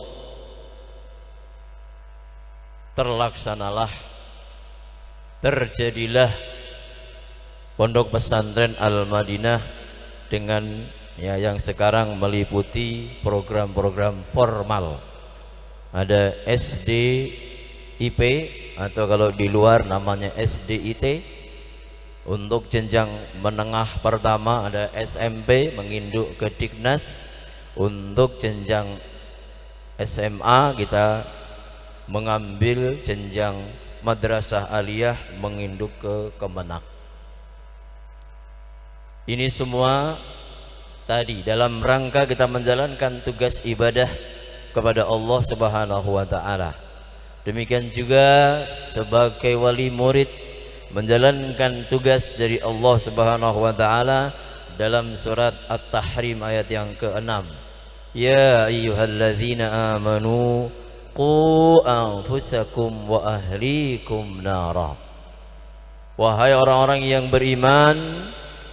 terlaksanalah, terjadilah Pondok Pesantren Al-Madinah dengan yang sekarang meliputi program-program formal. Ada SDIP atau kalau di luar namanya SDIT. Untuk jenjang menengah pertama ada SMP menginduk ke Dignas. Untuk jenjang SMA kita mengambil jenjang madrasah aliyah menginduk ke Kemenak. Ini semua tadi dalam rangka kita menjalankan tugas ibadah kepada Allah Subhanahu wa taala. Demikian juga sebagai wali murid menjalankan tugas dari Allah Subhanahu wa taala dalam surat At-Tahrim ayat yang ke-6. Ya ayyuhalladzina amanu qu anfusakum wa ahlikum nara. Wahai orang-orang yang beriman,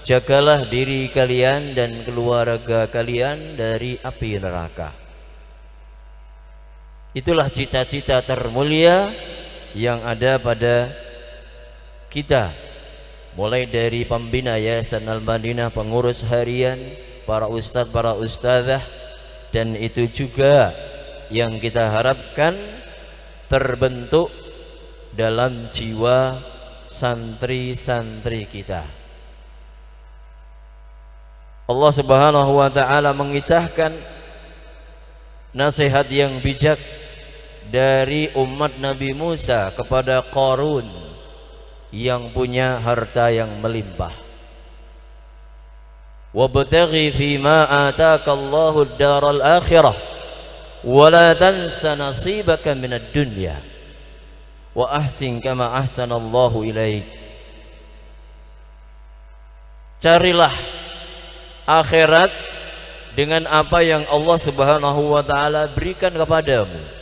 jagalah diri kalian dan keluarga kalian dari api neraka. Itulah cita-cita termulia yang ada pada kita, mulai dari pembina Yayasan Al-Madinah, pengurus harian, para ustadz, para ustadzah, dan itu juga yang kita harapkan terbentuk dalam jiwa santri-santri kita. Allah Subhanahu wa taala mengisahkan nasihat yang bijak dari umat Nabi Musa kepada Qarun yang punya harta yang melimpah. Wabtaghi fima ataka Allahu ad-daral akhirah wa la tansa nasibaka minad dunya wa ahsin kama ahsanallahu ilaik. Carilah akhirat dengan apa yang Allah Subhanahu wa taala berikan kepadamu.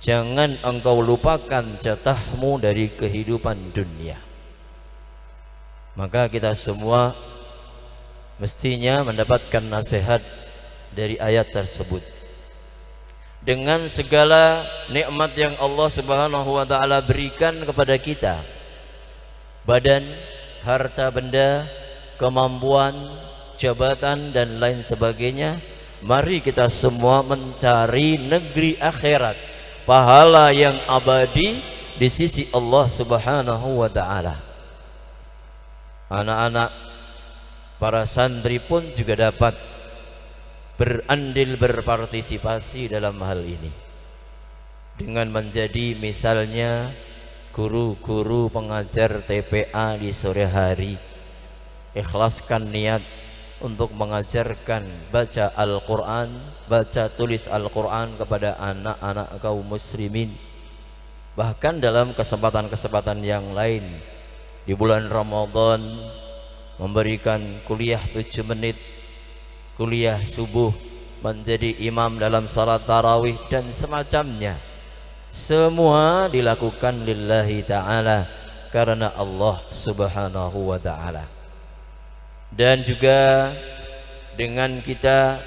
Jangan engkau lupakan jatahmu dari kehidupan dunia. Maka kita semua mestinya mendapatkan nasihat dari ayat tersebut. Dengan segala nikmat yang Allah Subhanahu wa taala berikan kepada kita, badan, harta benda, kemampuan, jabatan dan lain sebagainya, mari kita semua mencari negeri akhirat, pahala yang abadi di sisi Allah Subhanahu wa taala. Anak-anak, para santri pun juga dapat berandil, berpartisipasi dalam hal ini dengan menjadi misalnya guru-guru pengajar TPA di sore hari. Ikhlaskan niat untuk mengajarkan baca Al-Quran, baca tulis Al-Quran kepada anak-anak kaum muslimin. Bahkan dalam kesempatan-kesempatan yang lain, di bulan Ramadan memberikan kuliah 7 menit, kuliah subuh, menjadi imam dalam salat tarawih dan semacamnya. Semua dilakukan lillahi ta'ala, karena Allah Subhanahu wa ta'ala. Dan juga dengan kita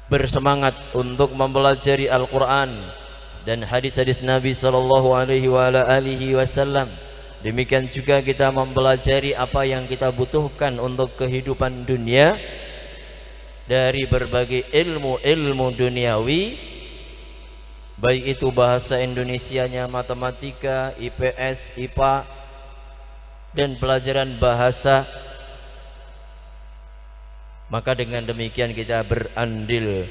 bersemangat untuk mempelajari Al-Quran dan hadis-hadis Nabi sallallahu alaihi wasallam, demikian juga kita mempelajari apa yang kita butuhkan untuk kehidupan dunia dari berbagai ilmu-ilmu duniawi, baik itu bahasa Indonesianya, matematika, IPS, IPA, dan pelajaran bahasa. Maka dengan demikian kita berandil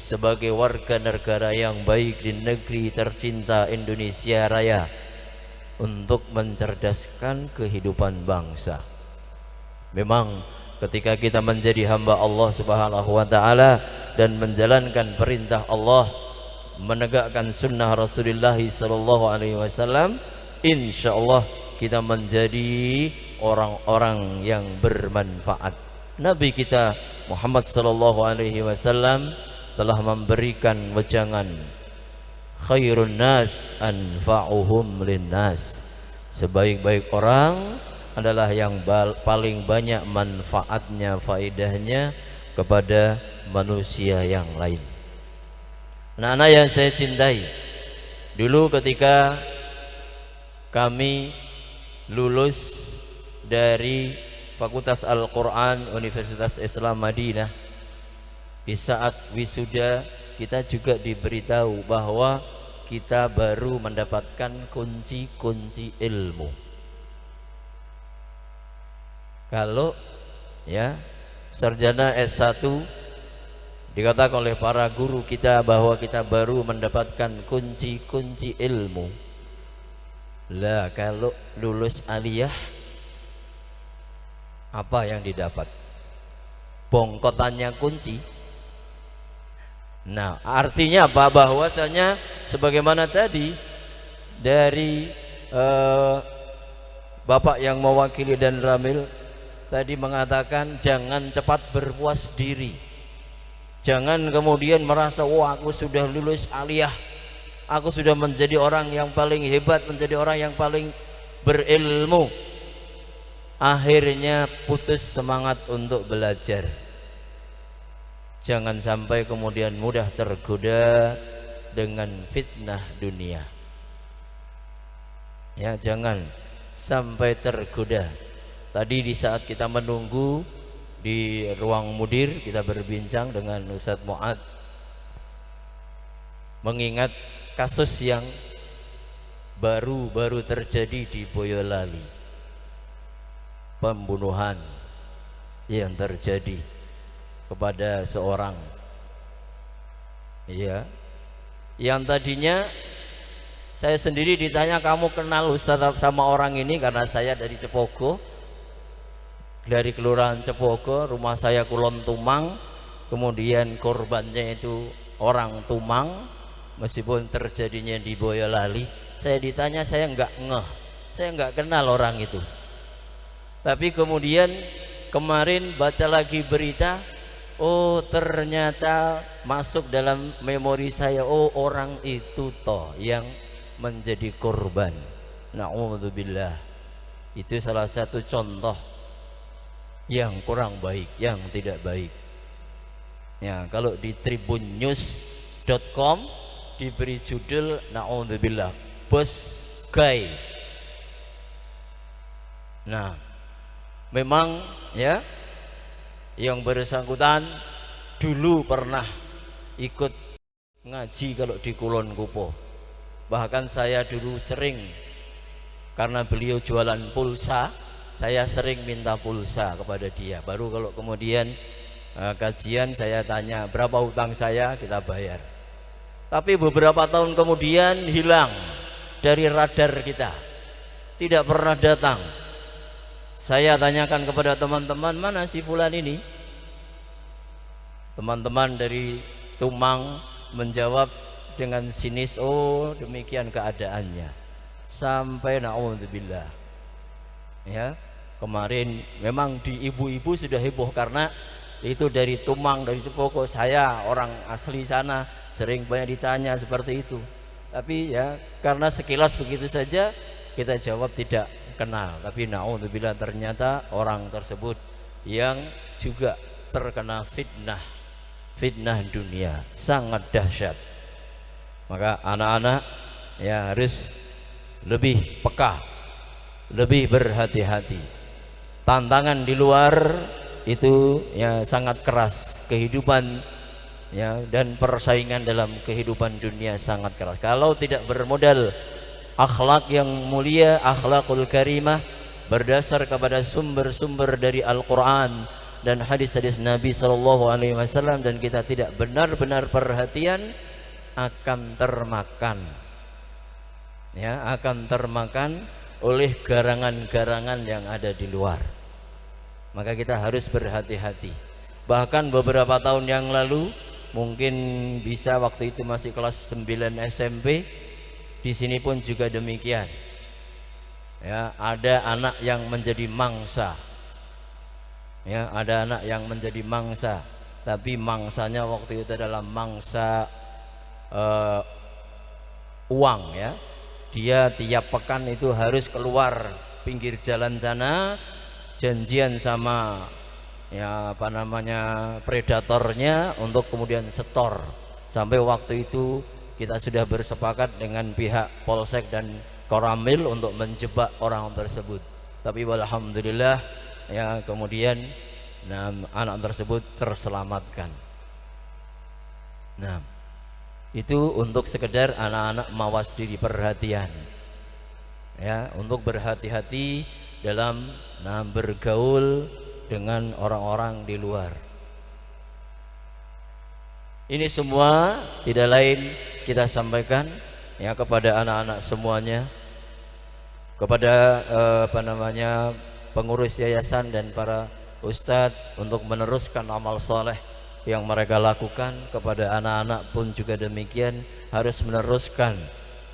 sebagai warga negara yang baik di negeri tercinta Indonesia Raya untuk mencerdaskan kehidupan bangsa. Memang ketika kita menjadi hamba Allah Subhanahu wa taala dan menjalankan perintah Allah, menegakkan sunnah Rasulullah sallallahu alaihi wasallam, insyaallah kita menjadi orang-orang yang bermanfaat. Nabi kita Muhammad sallallahu alaihi wasallam telah memberikan wejangan, khairun nas anfa'uhum linnas. Sebaik-baik orang adalah yang paling banyak manfaatnya, faedahnya kepada manusia yang lain. Anak-anak yang saya cintai, dulu ketika kami lulus dari Fakultas Al-Quran Universitas Islam Madinah, di saat wisuda kita juga diberitahu bahwa kita baru mendapatkan kunci-kunci ilmu. Kalau ya sarjana S1 dikatakan oleh para guru kita bahwa kita baru mendapatkan kunci-kunci ilmu. Lah kalau lulus aliyah, apa yang didapat? Bongkotannya kunci. Nah, artinya apa? Bahwasanya sebagaimana tadi dari Bapak yang mewakili dan Ramil tadi mengatakan, jangan cepat berpuas diri. Jangan kemudian merasa, wah aku sudah lulus aliyah, aku sudah menjadi orang yang paling hebat, menjadi orang yang paling berilmu, akhirnya putus semangat untuk belajar. Jangan sampai kemudian mudah tergoda dengan fitnah dunia. Ya, jangan sampai tergoda. Tadi di saat kita menunggu di ruang mudir, kita berbincang dengan Ustadz Mu'ad, mengingat kasus yang baru-baru terjadi di Boyolali, pembunuhan yang terjadi kepada seorang, ya, yang tadinya saya sendiri ditanya, kamu kenal Ustadz sama orang ini? Karena saya dari Cepogo, dari Kelurahan Cepogo, rumah saya Kulon Tumang, kemudian korbannya itu orang Tumang, meskipun terjadinya di Boyolali. Saya ditanya, saya enggak ngeh, saya enggak kenal orang itu. Tapi kemudian kemarin baca lagi berita, oh ternyata masuk dalam memori saya, oh orang itu toh yang menjadi korban. Na'udzubillah. Itu salah satu contoh yang kurang baik, yang tidak baik. Ya, kalau di tribunnews.com diberi judul na'udzubillah, bos gay. Nah, memang ya, yang bersangkutan dulu pernah ikut ngaji kalau di Kulon Kupo. Bahkan saya dulu sering, karena beliau jualan pulsa, saya sering minta pulsa kepada dia. Baru kalau kemudian kajian saya tanya berapa utang saya, kita bayar. Tapi beberapa tahun kemudian hilang dari radar kita, tidak pernah datang. Saya tanyakan kepada teman-teman, mana si fulan ini? Teman-teman dari Tumang menjawab dengan sinis, oh demikian keadaannya. Sampai na'udzubillah. Ya, kemarin memang di ibu-ibu sudah heboh karena itu dari Tumang, dari Cepogo. Saya orang asli sana, sering banyak ditanya seperti itu. Tapi ya karena sekilas begitu saja kita jawab tidak kenal. Tapi na'udzubillah, ternyata orang tersebut yang juga terkena fitnah dunia, sangat dahsyat. Maka anak-anak ya harus lebih peka, lebih berhati-hati. Tantangan di luar itu ya sangat keras, kehidupan ya dan persaingan dalam kehidupan dunia sangat keras. Kalau tidak bermodal akhlak yang mulia, akhlakul karimah, berdasar kepada sumber-sumber dari Al-Quran dan hadis-hadis Nabi SAW dan kita tidak benar-benar perhatian, akan termakan, ya, akan termakan oleh garangan-garangan yang ada di luar. Maka kita harus berhati-hati. Bahkan beberapa tahun yang lalu, mungkin bisa waktu itu masih kelas 9 SMP, di sini pun juga demikian. Ya, ada anak yang menjadi mangsa. Ya, ada anak yang menjadi mangsa, tapi mangsanya waktu itu adalah mangsa uang, ya. Dia tiap pekan itu harus keluar pinggir jalan sana, janjian sama ya apa namanya predatornya untuk kemudian setor. Sampai waktu itu kita sudah bersepakat dengan pihak Polsek dan Koramil untuk menjebak orang tersebut. Tapi alhamdulillah ya kemudian anak tersebut terselamatkan. Nah, itu untuk sekedar anak-anak mawas diri, perhatian, ya, untuk berhati-hati dalam bergaul dengan orang-orang di luar. Ini semua tidak lain kita sampaikan ya kepada anak-anak semuanya, kepada pengurus yayasan dan para ustadz untuk meneruskan amal soleh yang mereka lakukan. Kepada anak-anak pun juga demikian, harus meneruskan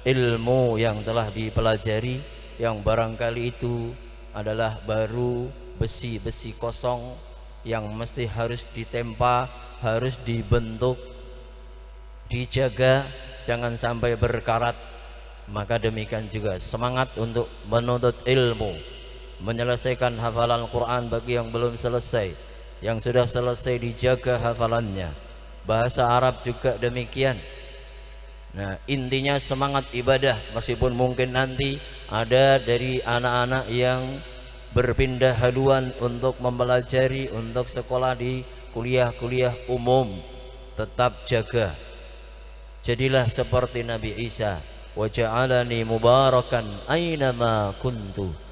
ilmu yang telah dipelajari, yang barangkali itu adalah baru besi-besi kosong yang mesti harus ditempa, harus dibentuk, dijaga, jangan sampai berkarat. Maka demikian juga semangat untuk menuntut ilmu, menyelesaikan hafalan Quran bagi yang belum selesai. Yang sudah selesai dijaga hafalannya. Bahasa Arab juga demikian. Nah, intinya semangat ibadah, meskipun mungkin nanti ada dari anak-anak yang berpindah haluan untuk mempelajari, untuk sekolah di kuliah-kuliah umum, tetap jaga. Jadilah seperti Nabi Isa, wa ja'alani mubarakan aynama kuntu.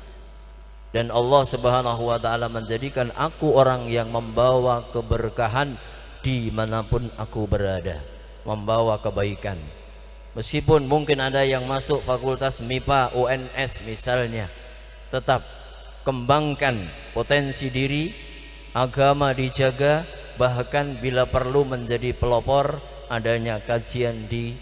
Dan Allah Subhanahu wa ta'ala menjadikan aku orang yang membawa keberkahan dimanapun aku berada, membawa kebaikan. Meskipun mungkin ada yang masuk fakultas MIPA, UNS misalnya, tetap kembangkan potensi diri, agama dijaga, bahkan bila perlu menjadi pelopor, adanya kajian di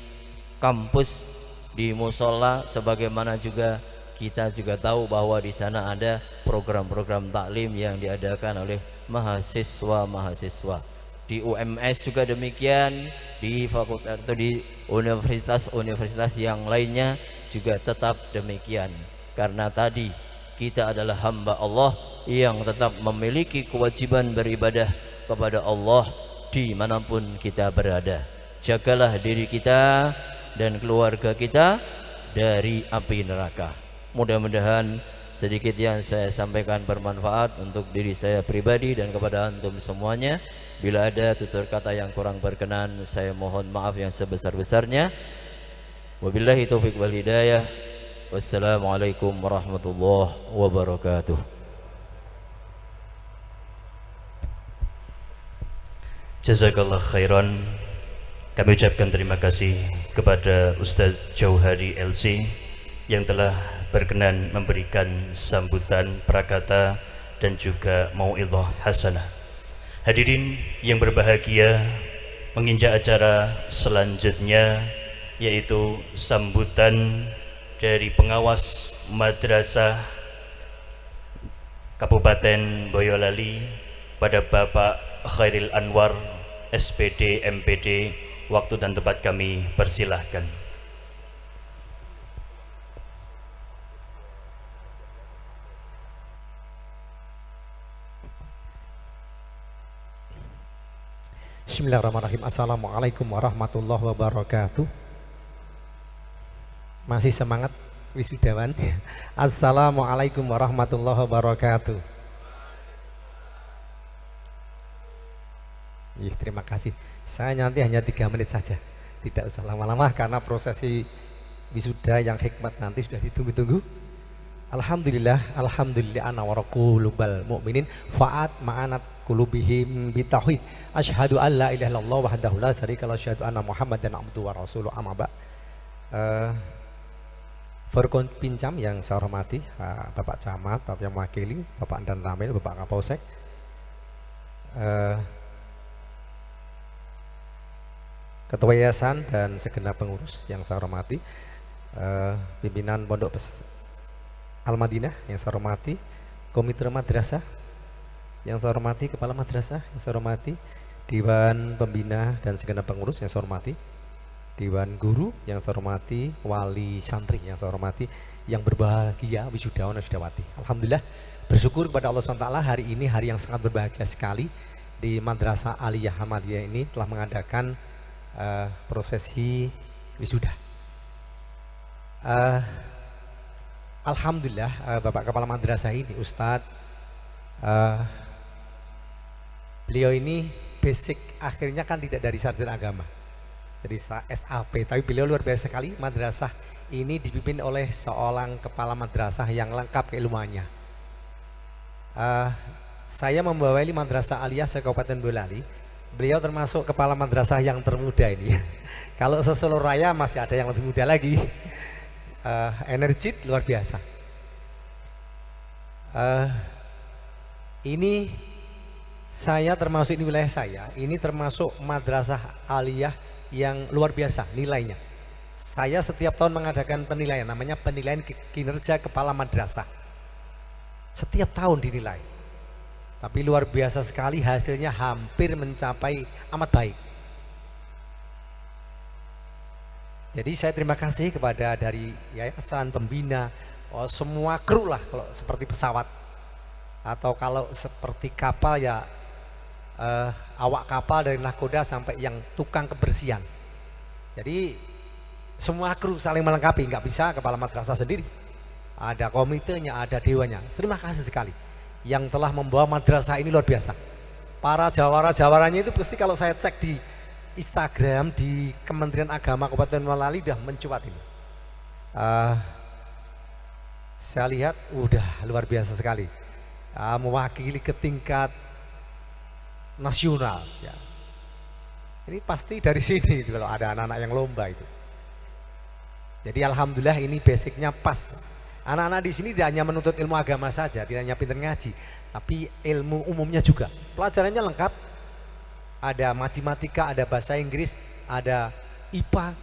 kampus, di musola, sebagaimana juga kita juga tahu bahwa di sana ada program-program taklim yang diadakan oleh mahasiswa-mahasiswa. Di UMS juga demikian, di fakultas atau di universitas-universitas yang lainnya juga tetap demikian. Karena tadi kita adalah hamba Allah yang tetap memiliki kewajiban beribadah kepada Allah dimanapun kita berada. Jagalah diri kita dan keluarga kita dari api neraka. Mudah-mudahan sedikit yang saya sampaikan bermanfaat untuk diri saya pribadi dan kepada antum semuanya. Bila ada tutur kata yang kurang berkenan, saya mohon maaf yang sebesar-besarnya. Wabillahi taufiq wal hidayah. Wassalamualaikum warahmatullahi wabarakatuh. Jazakallah khairan. Kami ucapkan terima kasih kepada Ustaz Jauhari LC yang telah berkenan memberikan sambutan prakata dan juga mau'idhah hasanah. Hadirin yang berbahagia, menginjak acara selanjutnya yaitu sambutan dari pengawas Madrasah Kabupaten Boyolali pada Bapak Khairil Anwar SPD MPD. Waktu dan tempat kami persilahkan. Bismillahirrahmanirrahim. Assalamualaikum warahmatullahi wabarakatuh. Masih semangat wisudawan? Assalamualaikum warahmatullahi wabarakatuh. Terima kasih. Saya nanti hanya 3 menit saja, tidak usah lama-lama karena prosesi wisuda yang hikmat nanti sudah ditunggu-tunggu. Alhamdulillah, alhamdulillah ana wa raqulubal mukminin fa'at ma'anat qulubihim bitauhid. Asyhadu an la ilaha illallah wahdahu la syarika lahu, asyhadu anna Muhammadan abduhu wa rasuluhu, amma ba'. Forkon Pincam yang saya hormati, Bapak Camat atau yang mewakili, Bapak Dan Ramil, Bapak Kapolsek, Ketua Yayasan dan segenap pengurus yang saya hormati, pimpinan Pondok Al-Madinah yang saya hormati, Komite Madrasah yang saya hormati, Kepala Madrasah yang saya hormati, Dewan Pembina dan segenap pengurus yang saya hormati, Dewan Guru yang saya hormati, Wali Santri yang saya hormati, yang berbahagia wisudawan dan wisudawati. Alhamdulillah, bersyukur kepada Allah SWT, hari ini hari yang sangat berbahagia sekali. Di Madrasah Aliyah Ahmadiyah ini telah mengadakan prosesi wisuda. Alhamdulillah, Bapak Kepala Madrasah ini, Ustadz, beliau ini basic akhirnya kan tidak dari sarjana agama, dari SAP, tapi beliau luar biasa sekali. Madrasah ini dipimpin oleh seorang kepala madrasah yang lengkap keilmuannya. Saya membawai Madrasah Aliyah se-Kabupaten Boyolali. Beliau termasuk kepala madrasah yang termuda ini. Kalau se-Solo Raya masih ada yang lebih muda lagi. Energik luar biasa. Ini saya termasuk, ini wilayah saya, ini termasuk Madrasah Aliyah yang luar biasa nilainya. Saya setiap tahun mengadakan penilaian, namanya penilaian kinerja kepala madrasah. Setiap tahun dinilai. Tapi luar biasa sekali, hasilnya hampir mencapai amat baik. Jadi saya terima kasih kepada dari yayasan, pembina, semua kru lah, kalau seperti pesawat atau kalau seperti kapal ya awak kapal dari nahkoda sampai yang tukang kebersihan. Jadi semua kru saling melengkapi, nggak bisa kepala madrasah sendiri. Ada komitenya, ada dewannya. Terima kasih sekali yang telah membawa madrasah ini luar biasa. Para jawara-jawaranya itu pasti kalau saya cek di Instagram di Kementerian Agama Kabupaten Boyolali udah mencuat ini. Saya lihat udah luar biasa sekali, mewakili ke tingkat nasional. Ya. Ini pasti dari sini kalau ada anak-anak yang lomba itu. Jadi alhamdulillah ini basicnya pas. Anak-anak di sini tidak hanya menuntut ilmu agama saja, tidak hanya pintar ngaji, tapi ilmu umumnya juga. Pelajarannya lengkap. Ada matematika, ada bahasa Inggris, ada IPA.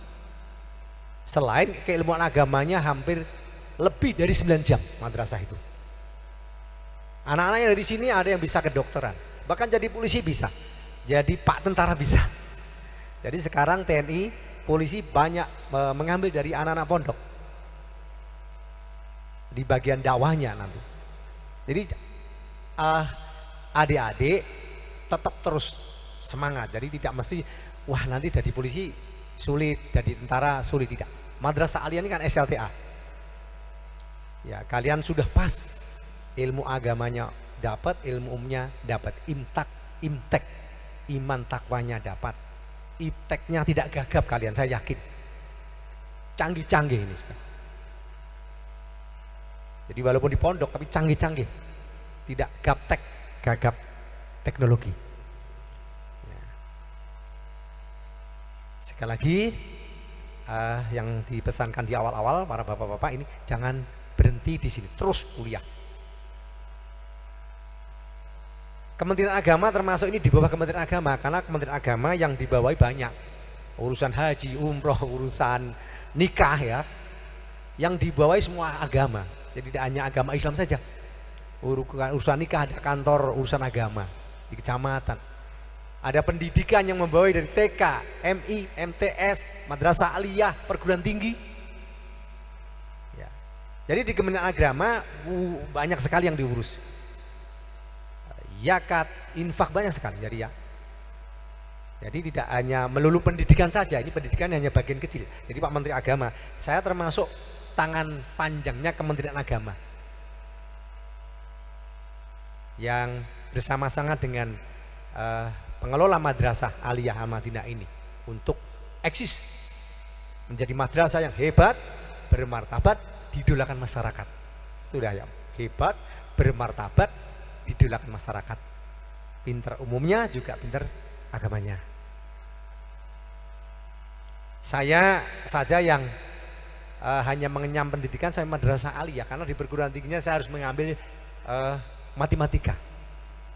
Selain keilmuan agamanya hampir lebih dari 9 jam madrasah itu. Anak-anak yang dari sini ada yang bisa kedokteran, bahkan jadi polisi bisa, jadi pak tentara bisa. Jadi sekarang TNI, polisi banyak mengambil dari anak-anak pondok di bagian dakwahnya nanti. Jadi adik-adik tetap terus semangat. Jadi tidak mesti wah nanti jadi polisi sulit, jadi tentara sulit, tidak. Madrasah Aliyah ini kan SLTA. Ya, kalian sudah pas. Ilmu agamanya dapat, ilmu umumnya dapat. Imtek, iman takwanya dapat. Ipteknya tidak gagap kalian, saya yakin. Canggih-canggih ini. Jadi walaupun di pondok tapi canggih-canggih. Tidak gaptek, gagap teknologi. Ya. Sekali lagi yang dipesankan di awal-awal para bapak-bapak ini jangan berhenti di sini, terus kuliah. Kementerian Agama termasuk ini di bawah Kementerian Agama, karena Kementerian Agama yang dibawahi banyak. Urusan haji, umroh, urusan nikah ya. Yang dibawahi semua agama. Jadi tidak hanya agama Islam saja. Urusan nikah ada kantor urusan agama di kecamatan. Ada pendidikan yang membawahi dari TK, MI, MTS, Madrasah Aliyah, perguruan tinggi. Ya. Jadi di Kementerian Agama banyak sekali yang diurus. Yakat, infak banyak sekali. Jadi tidak hanya melulu pendidikan saja. Ini pendidikan hanya bagian kecil. Jadi Pak Menteri Agama, saya termasuk tangan panjangnya Kementerian Agama yang bersama-sama dengan pengelola Madrasah Aliyah Al-Madinah ini untuk eksis menjadi madrasah yang hebat, bermartabat, didolakan masyarakat. Sudah ya, hebat, bermartabat, didolakan masyarakat. pinter umumnya juga pinter agamanya. Saya saja yang hanya mengenyam pendidikan sampai madrasah aliyah, karena di perguruan tingginya saya harus mengambil matematika.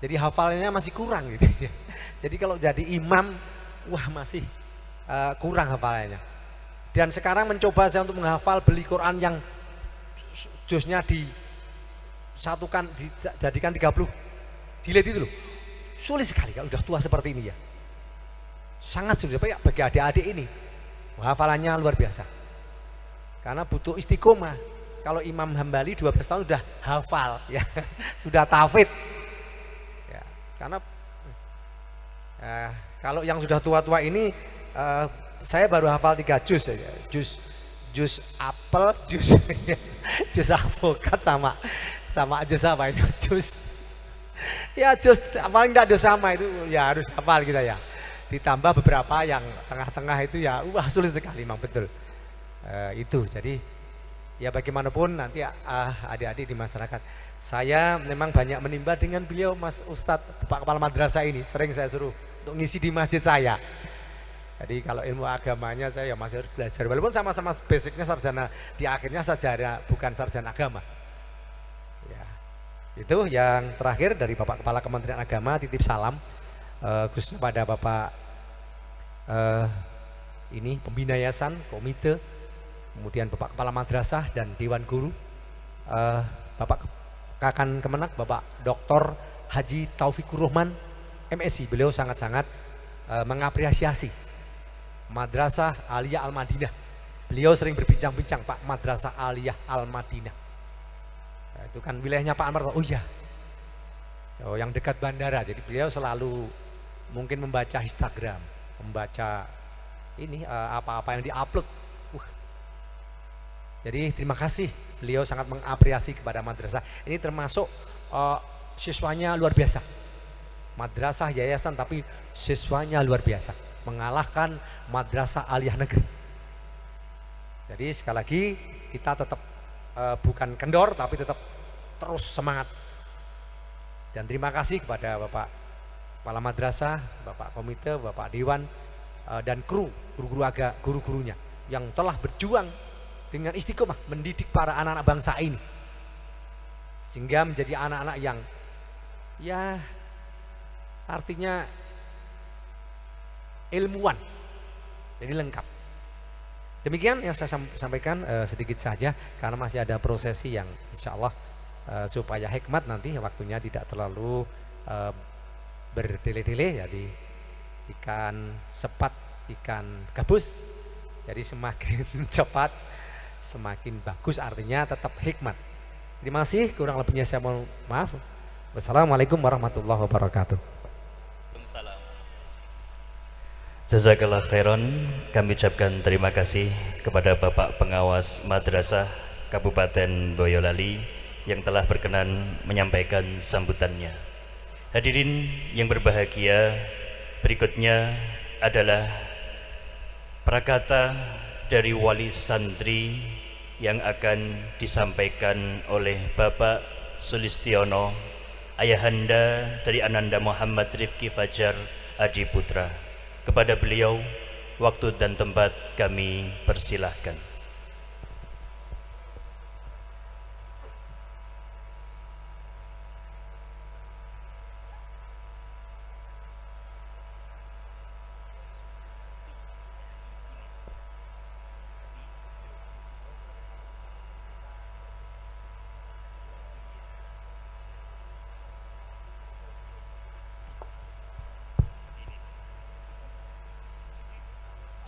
Jadi hafalnya masih kurang gitu. Jadi kalau jadi imam, wah masih kurang hafalannya. Dan sekarang mencoba saya untuk menghafal beli Quran yang juznya disatukan, dijadikan 30 jilid itu loh. Sulit sekali kalau udah tua seperti ini ya. Sangat sulit bagi adik-adik ini. Hafalannya luar biasa. Karena butuh istiqomah. Kalau Imam Hambali 12 tahun sudah hafal ya. Sudah tahfidz. Ya, karena kalau yang sudah tua-tua ini saya baru hafal 3 juz saja. Juz apel, juz avokat sama juz apa itu? Juz paling tidak ada sama itu ya harus hafal kita ya. Ditambah beberapa yang tengah-tengah itu ya wah sulit sekali memang betul. Itu jadi ya bagaimanapun nanti adik-adik di masyarakat, saya memang banyak menimba dengan beliau Mas Ustadz Pak Kepala Madrasah ini, sering saya suruh untuk ngisi di masjid saya. Jadi kalau ilmu agamanya saya ya masih harus belajar, walaupun sama-sama basicnya sarjana, di akhirnya sarjana bukan sarjana agama ya. Itu yang terakhir dari Bapak Kepala Kementerian Agama, titip salam khususnya pada Bapak ini pembina yayasan, komite, kemudian Bapak Kepala Madrasah dan Dewan Guru, Bapak Kakan Kemenak, Bapak Dr. Haji Taufikur Rahman MSI. Beliau sangat-sangat mengapresiasi Madrasah Aliyah Al-Madinah. Beliau sering berbincang-bincang, Pak, Madrasah Aliyah Al-Madinah. Nah, itu kan wilayahnya Pak Anwar. Oh iya, yang dekat bandara. Jadi beliau selalu mungkin membaca Instagram, membaca ini apa-apa yang diupload. Jadi terima kasih, beliau sangat mengapresiasi kepada madrasah. Ini termasuk siswanya luar biasa. Madrasah yayasan tapi siswanya luar biasa, mengalahkan madrasah aliyah negeri. Jadi sekali lagi kita tetap bukan kendor tapi tetap terus semangat. Dan terima kasih kepada Bapak Kepala Madrasah, Bapak Komite, Bapak Dewan dan guru-gurunya yang telah berjuang dengan istiqomah mendidik para anak-anak bangsa ini sehingga menjadi anak-anak yang ya artinya ilmuwan, jadi lengkap. Demikian yang saya sampaikan sedikit saja karena masih ada prosesi yang insya Allah supaya hikmat nanti waktunya tidak terlalu berdele-dele. Jadi ikan sepat, ikan gabus, jadi semakin cepat semakin bagus, artinya tetap hikmat. Terima kasih, kurang lebihnya saya mohon maaf. Wassalamualaikum warahmatullahi wabarakatuh. Jazakallah khairan. Kami ucapkan terima kasih kepada Bapak Pengawas Madrasah Kabupaten Boyolali yang telah berkenan menyampaikan sambutannya. Hadirin yang berbahagia, berikutnya adalah prakata dari wali santri yang akan disampaikan oleh Bapak Sulistiono, ayahanda dari Ananda Muhammad Rifki Fajar Adi Putra. Kepada beliau, waktu dan tempat kami persilahkan.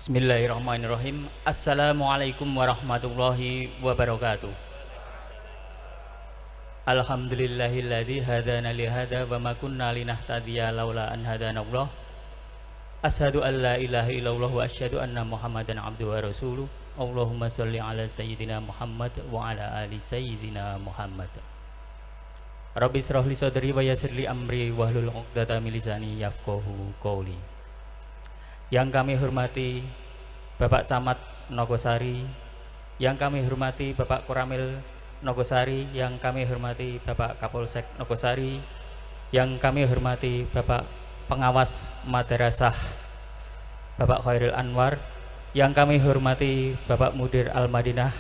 Bismillahirrahmanirrahim. Assalamualaikum warahmatullahi wabarakatuh. Alhamdulillahilladzi hadana li hada wa ma kunna linahtadiya laula an hadanallah. Asyhadu an la ilaha illallah wa asyhadu anna Muhammadan abduhu wa rasuluh. Allahumma shalli ala sayyidina Muhammad wa ala ali sayyidina Muhammad. Rabbi shrah li sadri wa yassir li amri wahlul 'uqdatam min lisani yafqahu qawli. Yang kami hormati Bapak Camat Nogosari, yang kami hormati Bapak Koramil Nogosari, yang kami hormati Bapak Kapolsek Nogosari, yang kami hormati Bapak Pengawas Madrasah Bapak Khairil Anwar, yang kami hormati Bapak Mudir Al-Madinah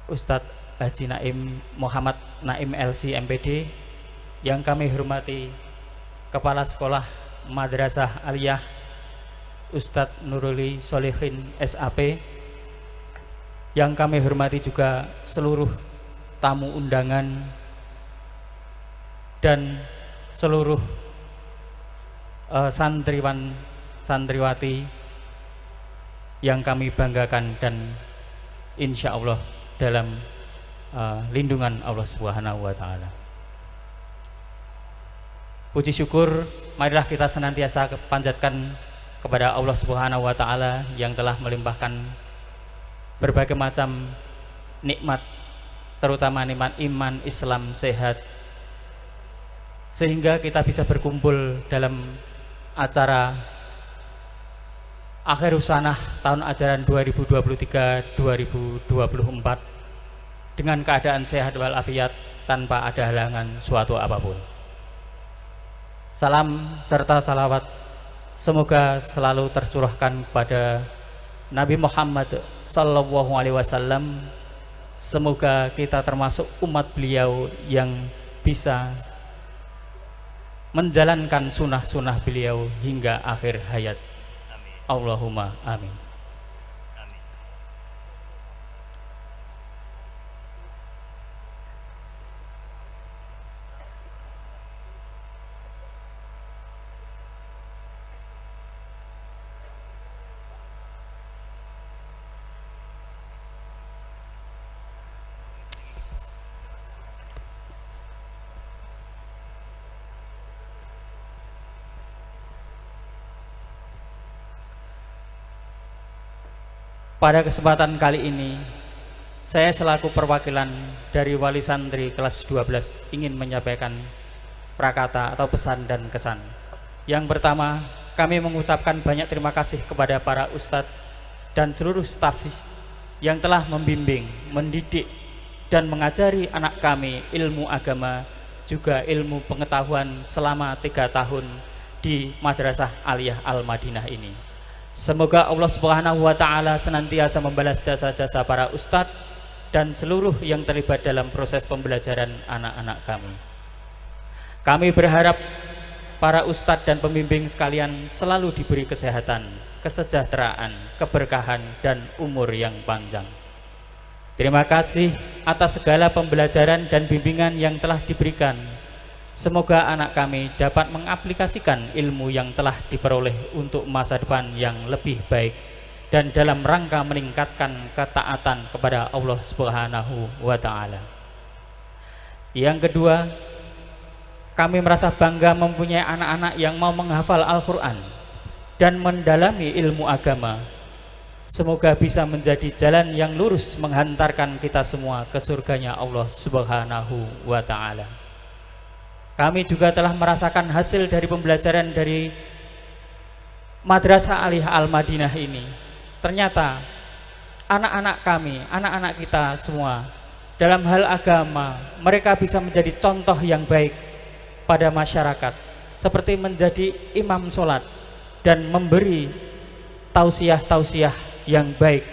Ustadz Haji Naim Muhammad Naim LC MPD, yang kami hormati Kepala Sekolah Madrasah Aliyah Ustadz Nuruli Solihin SAP, yang kami hormati juga seluruh tamu undangan dan seluruh santriwan santriwati yang kami banggakan dan insya Allah dalam lindungan Allah Subhanahu wa Ta'ala. Puji syukur marilah kita senantiasa panjatkan kepada Allah Subhanahu wa Ta'ala yang telah melimpahkan berbagai macam nikmat, terutama nikmat iman, Islam, sehat, sehingga kita bisa berkumpul dalam acara akhir sanah tahun ajaran 2023-2024 dengan keadaan sehat walafiat tanpa ada halangan suatu apapun. Salam serta salawat semoga selalu tercurahkan kepada Nabi Muhammad sallallahu alaihi wasallam. Semoga kita termasuk umat beliau yang bisa menjalankan sunnah-sunnah beliau hingga akhir hayat. Allahumma amin. Pada kesempatan kali ini, saya selaku perwakilan dari wali santri kelas 12 ingin menyampaikan prakata atau pesan dan kesan. Yang pertama, kami mengucapkan banyak terima kasih kepada para ustadz dan seluruh staf yang telah membimbing, mendidik, dan mengajari anak kami ilmu agama, juga ilmu pengetahuan selama 3 tahun di Madrasah Aliyah Al-Madinah ini. Semoga Allah Subhanahu wa Ta'ala senantiasa membalas jasa-jasa para ustadz dan seluruh yang terlibat dalam proses pembelajaran anak-anak kami. Kami berharap para ustadz dan pembimbing sekalian selalu diberi kesehatan, kesejahteraan, keberkahan, dan umur yang panjang. Terima kasih atas segala pembelajaran dan bimbingan yang telah diberikan. Semoga anak kami dapat mengaplikasikan ilmu yang telah diperoleh untuk masa depan yang lebih baik dan dalam rangka meningkatkan ketaatan kepada Allah Subhanahu wa Ta'ala. Yang kedua, kami merasa bangga mempunyai anak-anak yang mau menghafal Al-Quran dan mendalami ilmu agama. Semoga bisa menjadi jalan yang lurus menghantarkan kita semua ke surganya Allah Subhanahu wa Ta'ala. Kami juga telah merasakan hasil dari pembelajaran dari Madrasah Aliyah Al-Madinah ini. Ternyata anak-anak kami, anak-anak kita semua dalam hal agama, mereka bisa menjadi contoh yang baik pada masyarakat, seperti menjadi imam sholat dan memberi tausiah-tausiah yang baik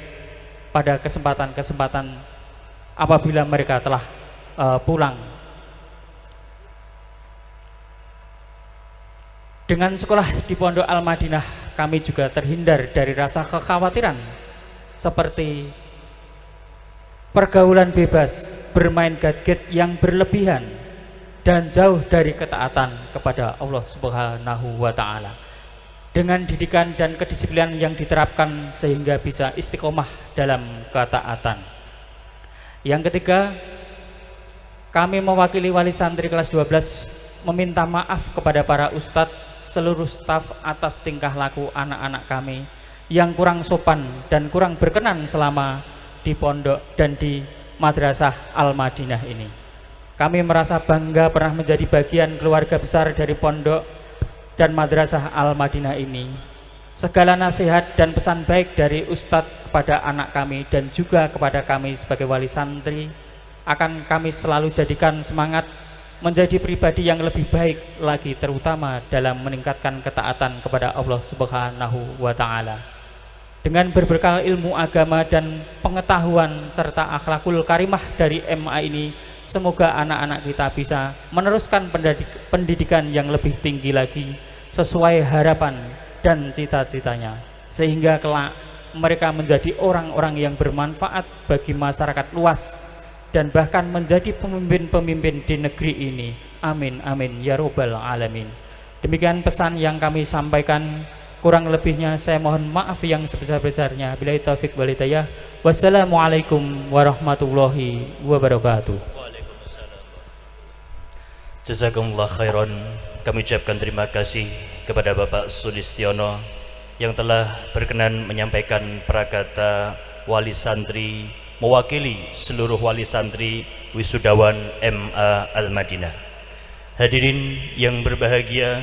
pada kesempatan-kesempatan apabila mereka telah pulang. Dengan sekolah di Pondok Al-Madinah, kami juga terhindar dari rasa kekhawatiran seperti pergaulan bebas, bermain gadget yang berlebihan, dan jauh dari ketaatan kepada Allah Subhanahu wa Ta'ala. Dengan didikan dan kedisiplinan yang diterapkan sehingga bisa istiqomah dalam ketaatan. Yang ketiga, kami mewakili wali santri kelas 12 meminta maaf kepada para ustadz, seluruh staf atas tingkah laku anak-anak kami yang kurang sopan dan kurang berkenan selama di pondok dan di Madrasah Al-Madinah ini. Kami merasa bangga pernah menjadi bagian keluarga besar dari pondok dan Madrasah Al-Madinah ini. Segala nasihat dan pesan baik dari ustadz kepada anak kami dan juga kepada kami sebagai wali santri akan kami selalu jadikan semangat menjadi pribadi yang lebih baik lagi, terutama dalam meningkatkan ketaatan kepada Allah Subhanahu wa Ta'ala. Dengan berbekal ilmu agama dan pengetahuan serta akhlakul karimah dari MA ini, semoga anak-anak kita bisa meneruskan pendidikan yang lebih tinggi lagi sesuai harapan dan cita-citanya, sehingga kelak mereka menjadi orang-orang yang bermanfaat bagi masyarakat luas dan bahkan menjadi pemimpin-pemimpin di negeri ini. Amin amin ya robbal alamin. Demikian pesan yang kami sampaikan. Kurang lebihnya saya mohon maaf yang sebesar-besarnya. Billahi taufik wal hidayah. Wassalamualaikum warahmatullahi wabarakatuh. Jazakumullah khairan. Kami ucapkan terima kasih kepada Bapak Sulistiono yang telah berkenan menyampaikan prakata wali santri mewakili seluruh wali santri wisudawan MA Al-Madinah. Hadirin yang berbahagia,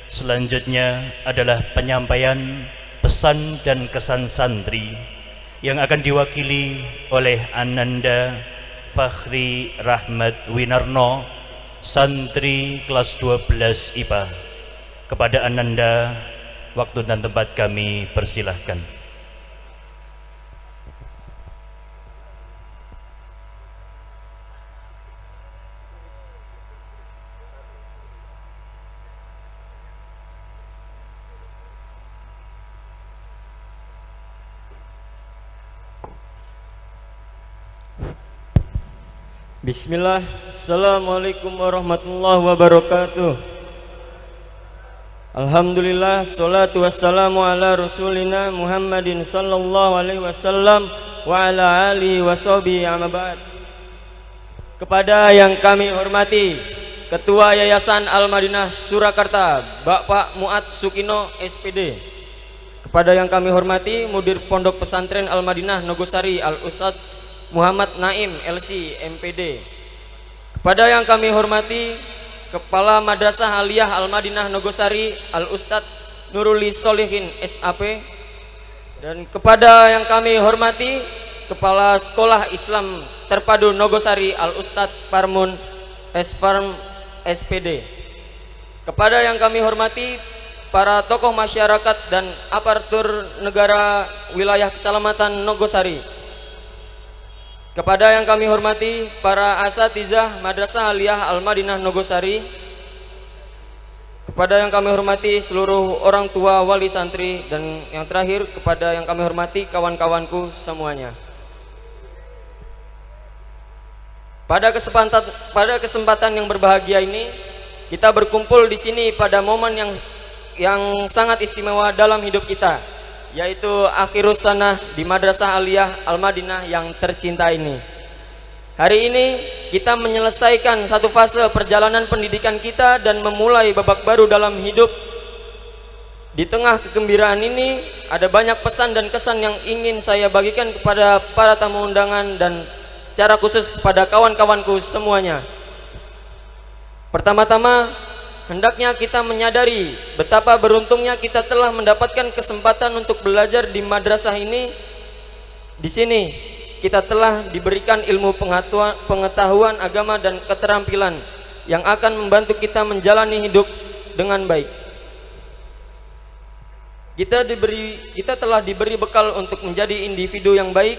selanjutnya adalah penyampaian pesan dan kesan santri yang akan diwakili oleh Ananda Fakhri Rahmat Winarno, santri kelas 12 IPA. Kepada Ananda, waktu dan tempat kami persilahkan. Bismillah. Assalamualaikum warahmatullahi wabarakatuh. Alhamdulillah, salatu wassalamu ala rasulina Muhammadin sallallahu alaihi wasallam wa ala alihi wa sahbihi amma ba'd. Kepada yang kami hormati Ketua Yayasan Al-Madinah Surakarta, Bapak Muad Sukino SPD. Kepada yang kami hormati Mudir Pondok Pesantren Al-Madinah Nogosari Al-Ustadz Muhammad Naim LC MPD. Kepada yang kami hormati Kepala Madrasah Aliyah Al-Madinah Nogosari Al-Ustadz Nuruli Solihin SAP. Dan kepada yang kami hormati Kepala Sekolah Islam Terpadu Nogosari Al-Ustadz Parmun Esfarm SPD. Kepada yang kami hormati para tokoh masyarakat dan aparatur negara wilayah Kecamatan Nogosari. Kepada yang kami hormati para asatizah Madrasah Aliyah Al-Madinah Nogosari. Kepada yang kami hormati seluruh orang tua wali santri. Dan yang terakhir kepada yang kami hormati kawan-kawanku semuanya. Pada kesempatan yang berbahagia ini, kita berkumpul di sini pada momen yang sangat istimewa dalam hidup kita, yaitu akhirus sanah di Madrasah Aliyah Al-Madinah yang tercinta ini. Hari ini kita menyelesaikan satu fase perjalanan pendidikan kita dan memulai babak baru dalam hidup. Di tengah kegembiraan ini ada banyak pesan dan kesan yang ingin saya bagikan kepada para tamu undangan dan secara khusus kepada kawan-kawanku semuanya. Pertama-tama, hendaknya kita menyadari betapa beruntungnya kita telah mendapatkan kesempatan untuk belajar di madrasah ini. Di sini kita telah diberikan ilmu pengetahuan agama dan keterampilan yang akan membantu kita menjalani hidup dengan baik. Kita telah diberi bekal untuk menjadi individu yang baik,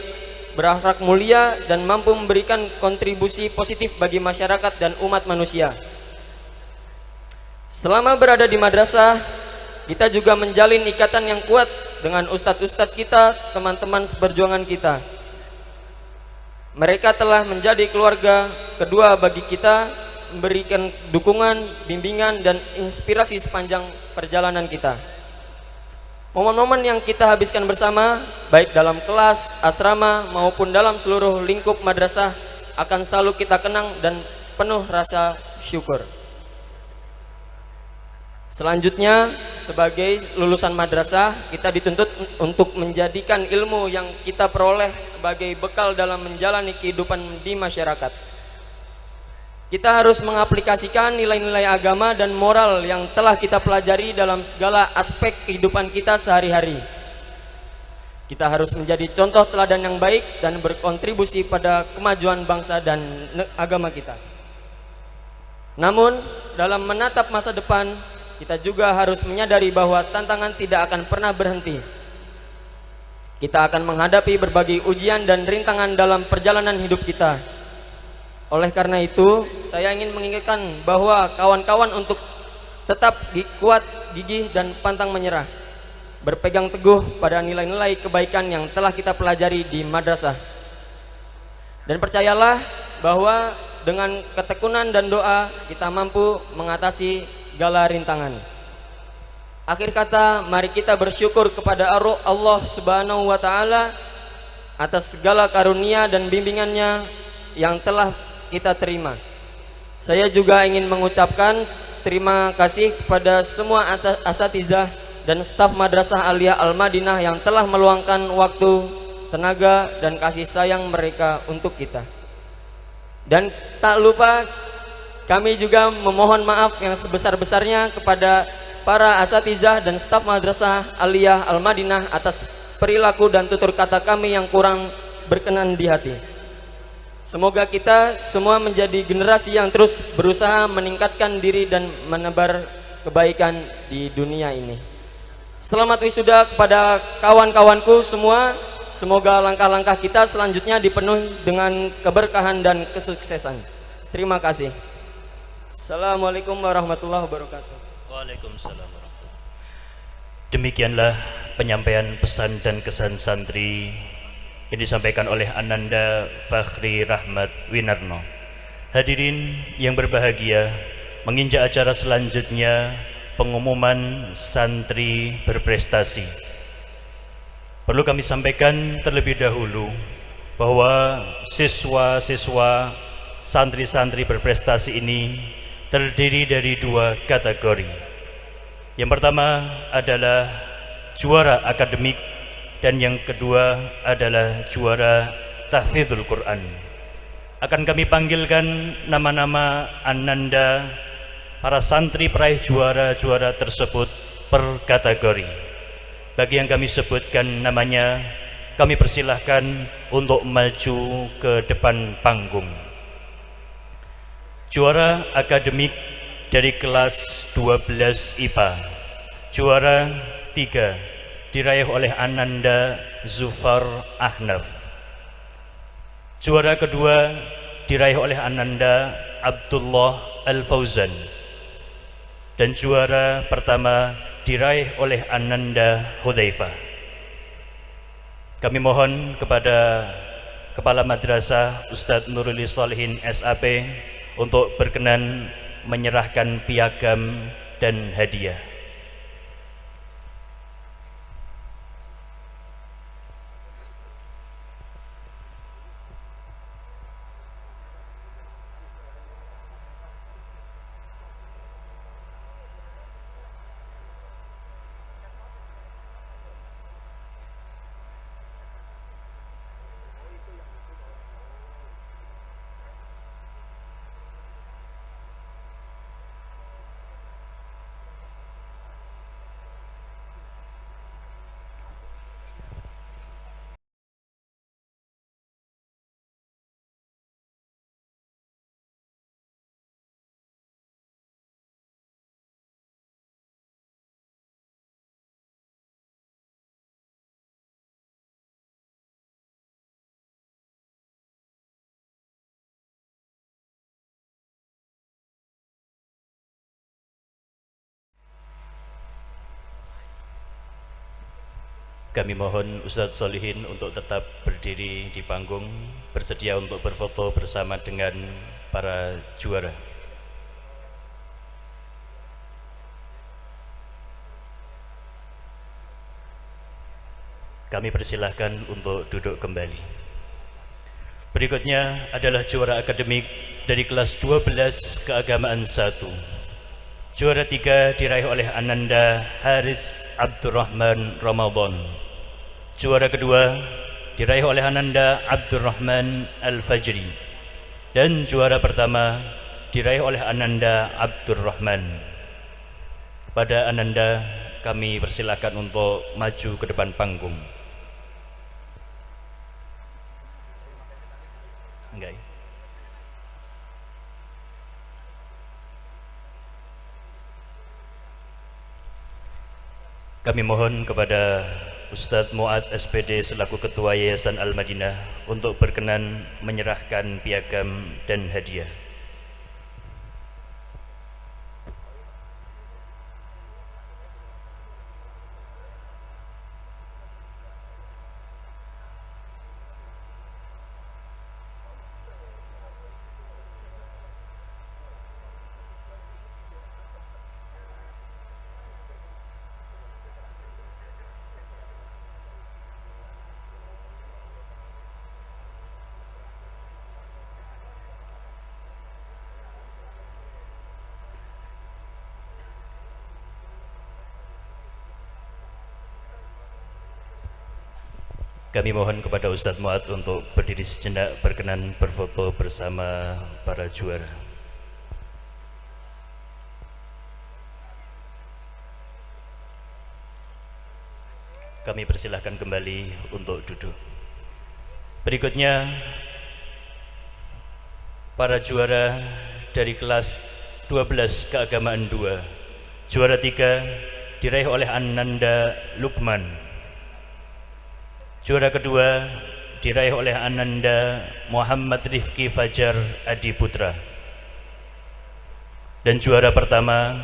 berakhlak mulia dan mampu memberikan kontribusi positif bagi masyarakat dan umat manusia. Selama berada di madrasah, kita juga menjalin ikatan yang kuat dengan ustadz-ustadz kita, teman-teman seperjuangan kita. Mereka telah menjadi keluarga kedua bagi kita, memberikan dukungan, bimbingan, dan inspirasi sepanjang perjalanan kita. Momen-momen yang kita habiskan bersama, baik dalam kelas, asrama, maupun dalam seluruh lingkup madrasah, akan selalu kita kenang dan penuh rasa syukur. Selanjutnya, sebagai lulusan madrasah, kita dituntut untuk menjadikan ilmu yang kita peroleh sebagai bekal dalam menjalani kehidupan di masyarakat. Kita harus mengaplikasikan nilai-nilai agama dan moral yang telah kita pelajari dalam segala aspek kehidupan kita sehari-hari. Kita harus menjadi contoh teladan yang baik dan berkontribusi pada kemajuan bangsa dan agama kita. Namun dalam menatap masa depan, kita juga harus menyadari bahwa tantangan tidak akan pernah berhenti. Kita akan menghadapi berbagai ujian dan rintangan dalam perjalanan hidup kita. Oleh karena itu, saya ingin mengingatkan bahwa kawan-kawan untuk tetap kuat, gigih, dan pantang menyerah, berpegang teguh pada nilai-nilai kebaikan yang telah kita pelajari di madrasah. Dan percayalah bahwa dengan ketekunan dan doa kita mampu mengatasi segala rintangan. Akhir kata, mari kita bersyukur kepada Allah Subhanahu wa taala atas segala karunia dan bimbingannya yang telah kita terima. Saya juga ingin mengucapkan terima kasih kepada semua asatizah dan staf Madrasah Aliyah Al-Madinah yang telah meluangkan waktu, tenaga, dan kasih sayang mereka untuk kita. Dan tak lupa kami juga memohon maaf yang sebesar-besarnya kepada para asatizah dan staf Madrasah Aliyah Al-Madinah atas perilaku dan tutur kata kami yang kurang berkenan di hati. Semoga kita semua menjadi generasi yang terus berusaha meningkatkan diri dan menebar kebaikan di dunia ini. Selamat wisuda kepada kawan-kawanku semua. Semoga langkah-langkah kita selanjutnya dipenuhi dengan keberkahan dan kesuksesan. Terima kasih. Assalamualaikum warahmatullahi wabarakatuh. Waalaikumsalam warahmatullahi wabarakatuh. Demikianlah penyampaian pesan dan kesan santri yang disampaikan oleh Ananda Fakhri Rahmat Winarno. Hadirin yang berbahagia, menginjak acara selanjutnya, pengumuman santri berprestasi. Perlu kami sampaikan terlebih dahulu bahwa siswa-siswa santri-santri berprestasi ini terdiri dari dua kategori. Yang pertama adalah juara akademik dan yang kedua adalah juara tahfidzul Quran. Akan kami panggilkan nama-nama Ananda para santri peraih juara-juara tersebut per kategori. Bagi yang kami sebutkan namanya, kami persilahkan untuk maju ke depan panggung. Juara akademik dari kelas 12 IPA, juara 3 diraih oleh Ananda Zufar Ahnaf. Juara kedua diraih oleh Ananda Abdullah Al-Fauzan. Dan juara pertama diraih oleh Ananda Hudzaifah. Kami mohon kepada Kepala Madrasah Ustadz Nurul Shalihin SAP untuk berkenan menyerahkan piagam dan hadiah. Kami mohon Ustadz Shalihin untuk tetap berdiri di panggung, bersedia untuk berfoto bersama dengan para juara. Kami persilahkan untuk duduk kembali. Berikutnya adalah juara akademik dari kelas 12 keagamaan 1. Juara 3 diraih oleh Ananda Haris Abdurrahman Ramadan. Juara kedua diraih oleh Ananda Abdurrahman Al-Fajri. Dan juara pertama diraih oleh Ananda Abdurrahman. Pada Ananda kami persilakan untuk maju ke depan panggung. Enggak. Kami mohon kepada Ustadz Mu'ad SPD selaku Ketua Yayasan Al-Madinah untuk berkenan menyerahkan piagam dan hadiah. Kami mohon kepada Ustadz Mu'ad untuk berdiri sejenak berkenan berfoto bersama para juara. Kami persilahkan kembali untuk duduk. Berikutnya para juara dari kelas 12 keagamaan 2. Juara 3 diraih oleh Ananda Lukman. Juara kedua diraih oleh Ananda Muhammad Rifki Fajar Adi Putra. Dan juara pertama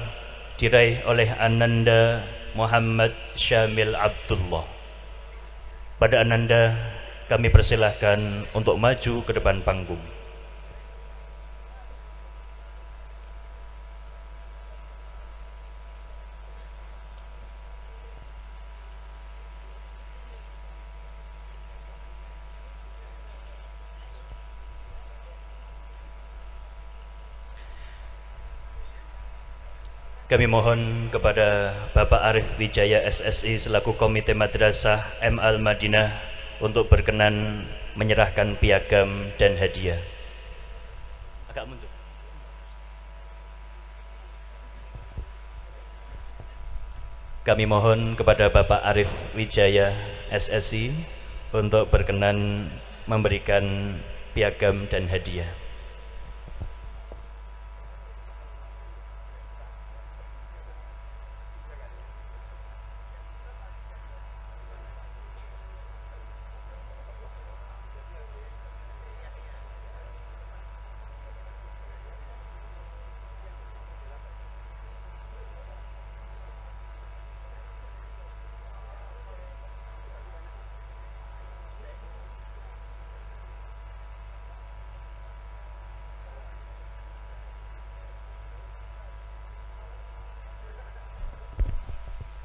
diraih oleh Ananda Muhammad Syamil Abdullah. Pada Ananda kami persilahkan untuk maju ke depan panggung. Kami mohon kepada Bapak Arif Wijaya SSI selaku Komite Madrasah M Al-Madinah untuk berkenan menyerahkan piagam dan hadiah. Agak mundur. Kami mohon kepada Bapak Arif Wijaya SSI untuk berkenan memberikan piagam dan hadiah.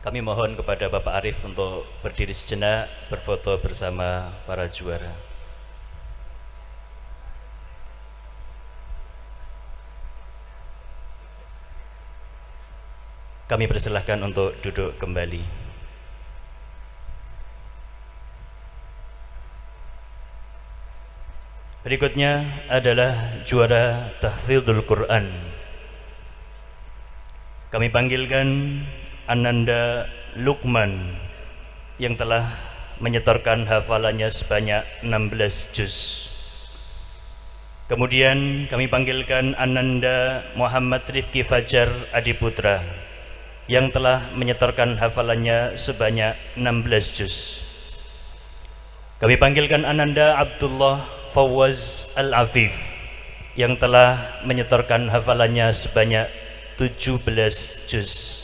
Kami mohon kepada Bapak Arif untuk berdiri sejenak berfoto bersama para juara. Kami persilahkan untuk duduk kembali. Berikutnya adalah juara tahfidzul Quran. Kami panggilkan Ananda Lukman yang telah menyetorkan hafalannya sebanyak 16 juz. Kemudian kami panggilkan Ananda Muhammad Rifki Fajar Adi Putra yang telah menyetorkan hafalannya sebanyak 16 juz. Kami panggilkan Ananda Abdullah Fawaz Al-Afif yang telah menyetorkan hafalannya sebanyak 17 juz.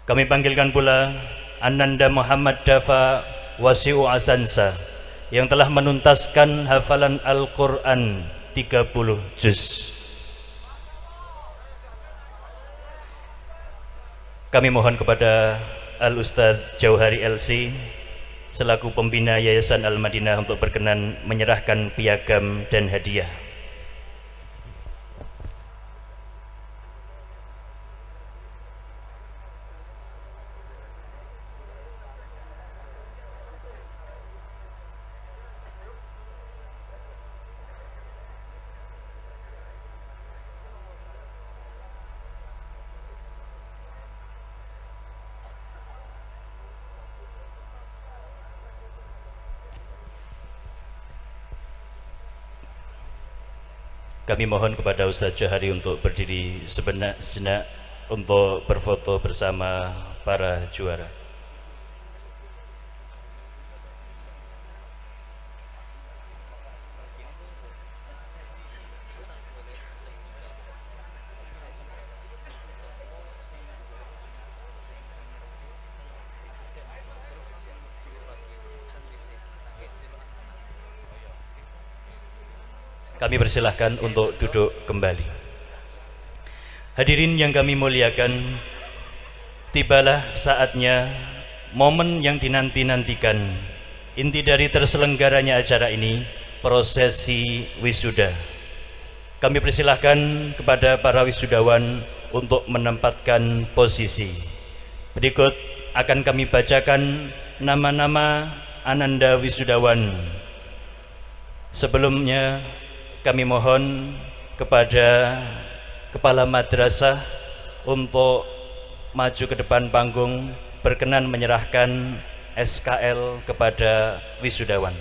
Kami panggilkan pula Ananda Muhammad Dafa Wasi'u Asansa yang telah menuntaskan hafalan Al-Quran 30 juz. Kami mohon kepada Al-Ustadz Jauhari LC selaku pembina Yayasan Al-Madinah untuk berkenan menyerahkan piagam dan hadiah. Kami mohon kepada Ustadz Johari untuk berdiri sejenak untuk berfoto bersama para juara. Kami persilahkan untuk duduk kembali. Hadirin yang kami muliakan, tibalah saatnya, momen yang dinanti-nantikan, inti dari terselenggaranya acara ini, prosesi wisuda. Kami persilahkan kepada para wisudawan untuk menempatkan posisi. Berikut akan kami bacakan nama-nama ananda wisudawan. Sebelumnya kami mohon kepada kepala madrasah untuk maju ke depan panggung, berkenan menyerahkan SKL kepada wisudawan.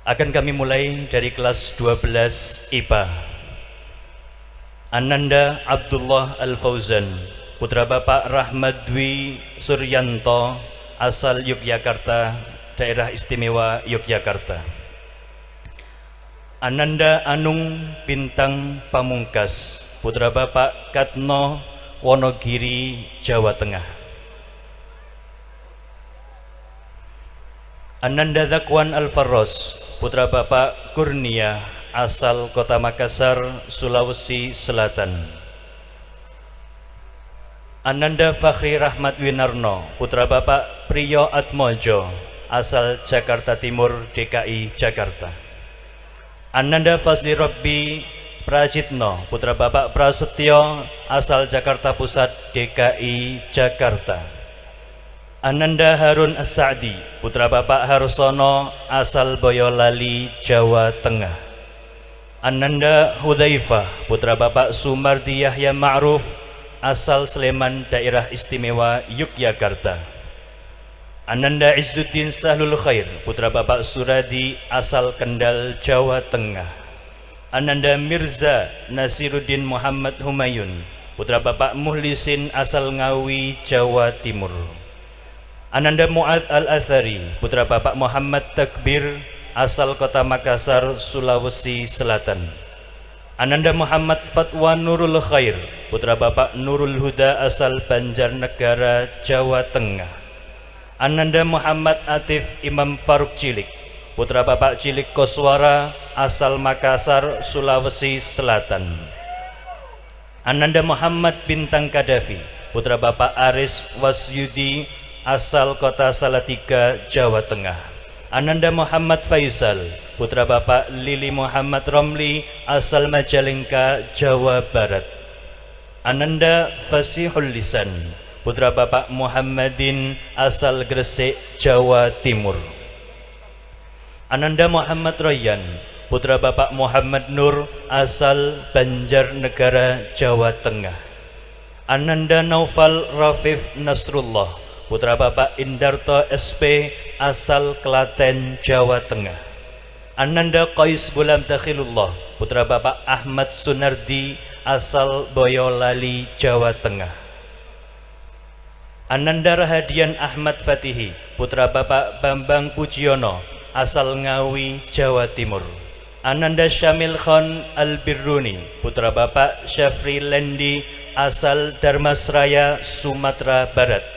Akan kami mulai dari kelas 12 IPA. Ananda Abdullah Al-Fauzan, putra Bapak Rahmat Dwi Suryanto, asal Yogyakarta, Daerah Istimewa Yogyakarta. Ananda Anung Bintang Pamungkas, putra Bapak Katno, Wonogiri, Jawa Tengah. Ananda Zakwan Al-Farros, putra Bapak Kurnia, asal Kota Makassar, Sulawesi Selatan. Ananda Fakhri Rahmat Winarno, putra Bapak Priyo Atmojo, asal Jakarta Timur, DKI Jakarta. Ananda Fazli Robbi Prajitno, putra Bapak Prasetyo, asal Jakarta Pusat, DKI Jakarta. Ananda Harun As-Sa'di, putra Bapak Harsono, asal Boyolali, Jawa Tengah. Ananda Hudzaifah, putra Bapak Sumardi Yahya Ma'ruf, asal Sleman, Daerah Istimewa Yogyakarta. Ananda Izzuddin Sahlul Khair, putra Bapak Suradi, asal Kendal, Jawa Tengah. Ananda Mirza Nasiruddin Muhammad Humayun, putra Bapak Muhlisin, asal Ngawi, Jawa Timur. Ananda Mu'ad Al-Athari, putra Bapak Muhammad Takbir, asal Kota Makassar, Sulawesi Selatan. Ananda Muhammad Fatwa Nurul Khair, putra Bapak Nurul Huda, asal Banjarnegara, Jawa Tengah. Ananda Muhammad Atif Imam Faruk Cilik, putra Bapak Cilik Koswara, asal Makassar, Sulawesi Selatan. Ananda Muhammad Bintang Kadafi, putra Bapak Aris Wasyudi, asal Kota Salatiga, Jawa Tengah. Ananda Muhammad Faisal, putra Bapak Lili Muhammad Romli, asal Majalengka, Jawa Barat. Ananda Fasihul Lisan, putra Bapak Muhammadin, asal Gresik, Jawa Timur. Ananda Muhammad Royan, putra Bapak Muhammad Nur, asal Banjarnegara, Jawa Tengah. Ananda Naufal Rafif Nasrullah, putra Bapak Indarto SP, asal Klaten, Jawa Tengah. Ananda Qais Gulam Dakhilullah, putra Bapak Ahmad Sunardi, asal Boyolali, Jawa Tengah. Ananda Rahadian Ahmad Fatihi, putra Bapak Bambang Pujiono, asal Ngawi, Jawa Timur. Ananda Syamil Khan Al-Birruni, putra Bapak Syafri Lendi, asal Darmasraya, Sumatera Barat.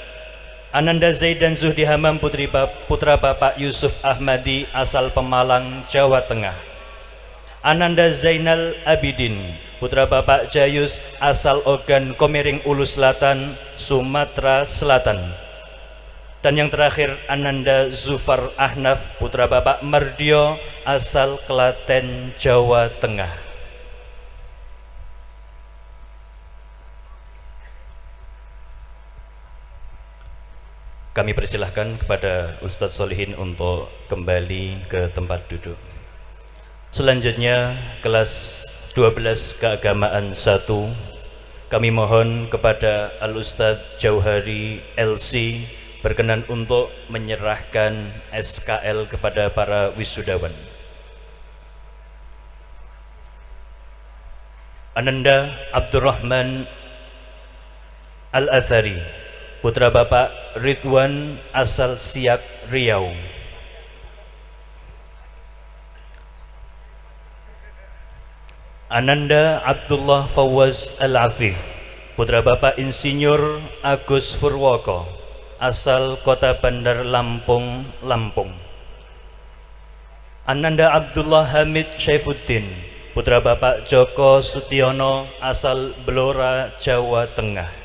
Ananda Zaidan Zuhdi Hamam, putra Bapak Yusuf Ahmadi, asal Pemalang, Jawa Tengah. Ananda Zainal Abidin, putra Bapak Jayus, asal Ogan Komering Ulu Selatan, Sumatera Selatan. Dan yang terakhir, Ananda Zufar Ahnaf, putra Bapak Mardio, asal Klaten, Jawa Tengah. Kami persilahkan kepada Ustadz Solihin untuk kembali ke tempat duduk. Selanjutnya kelas 12 keagamaan 1, kami mohon kepada Al-Ustadz Jauhari LC berkenan untuk menyerahkan SKL kepada para wisudawan. Ananda Abdurrahman Al-Athari, putra Bapak Ridwan asal Siak, Riau. Ananda Abdullah Fawaz Al-Afif, putra Bapak Insinyur Agus Purwoko asal Kota Bandar Lampung, Lampung. Ananda Abdullah Hamid Syaifuddin, putra Bapak Joko Sutiono asal Blora, Jawa Tengah.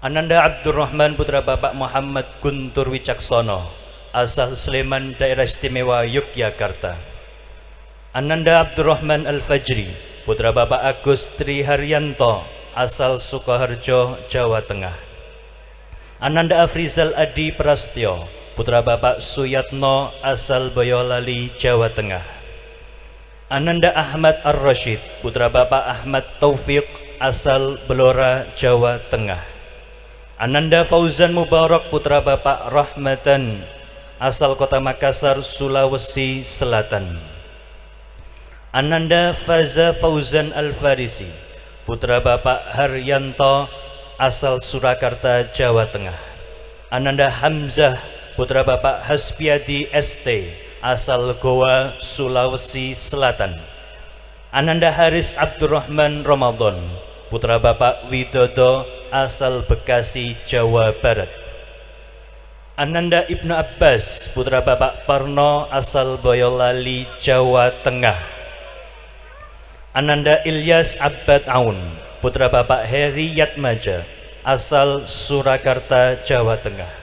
Ananda Abdurrahman, putra Bapak Muhammad Guntur Wicaksono asal Sleman, Daerah Istimewa Yogyakarta. Ananda Abdurrahman Al-Fajri, putra Bapak Agus Triharyanto asal Sukoharjo, Jawa Tengah. Ananda Afrizal Adi Prastyo, putra Bapak Suyatno asal Boyolali, Jawa Tengah. Ananda Ahmad Ar-Rashid, putra Bapak Ahmad Taufik asal Blora, Jawa Tengah. Ananda Fauzan Mubarak, putra Bapak Rahmatan asal Kota Makassar, Sulawesi Selatan. Ananda Faza Fauzan Al-Farisi, putra Bapak Haryanto asal Surakarta, Jawa Tengah. Ananda Hamzah, putra Bapak Haspiadi ST asal Goa, Sulawesi Selatan. Ananda Haris Abdurrahman Ramadan, putra Bapak Widodo asal Bekasi, Jawa Barat. Ananda Ibnu Abbas, putra Bapak Parno asal Boyolali, Jawa Tengah. Ananda Ilyas Abbad Aun, putra Bapak Heri Yatmaja asal Surakarta, Jawa Tengah.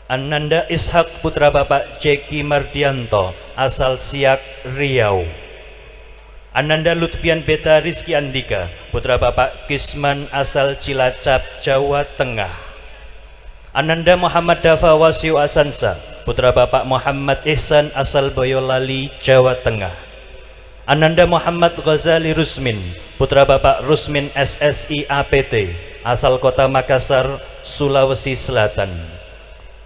Ananda Ishak, putra Bapak Jeki Mardianto asal Siak, Riau. Ananda Lutfian Beta Rizky Andika, putra Bapak Kisman asal Cilacap, Jawa Tengah. Ananda Muhammad Dafa Wasiu Asansa, putra Bapak Muhammad Ihsan asal Boyolali, Jawa Tengah. Ananda Muhammad Ghazali Rusmin, putra Bapak Rusmin SSI APT asal Kota Makassar, Sulawesi Selatan.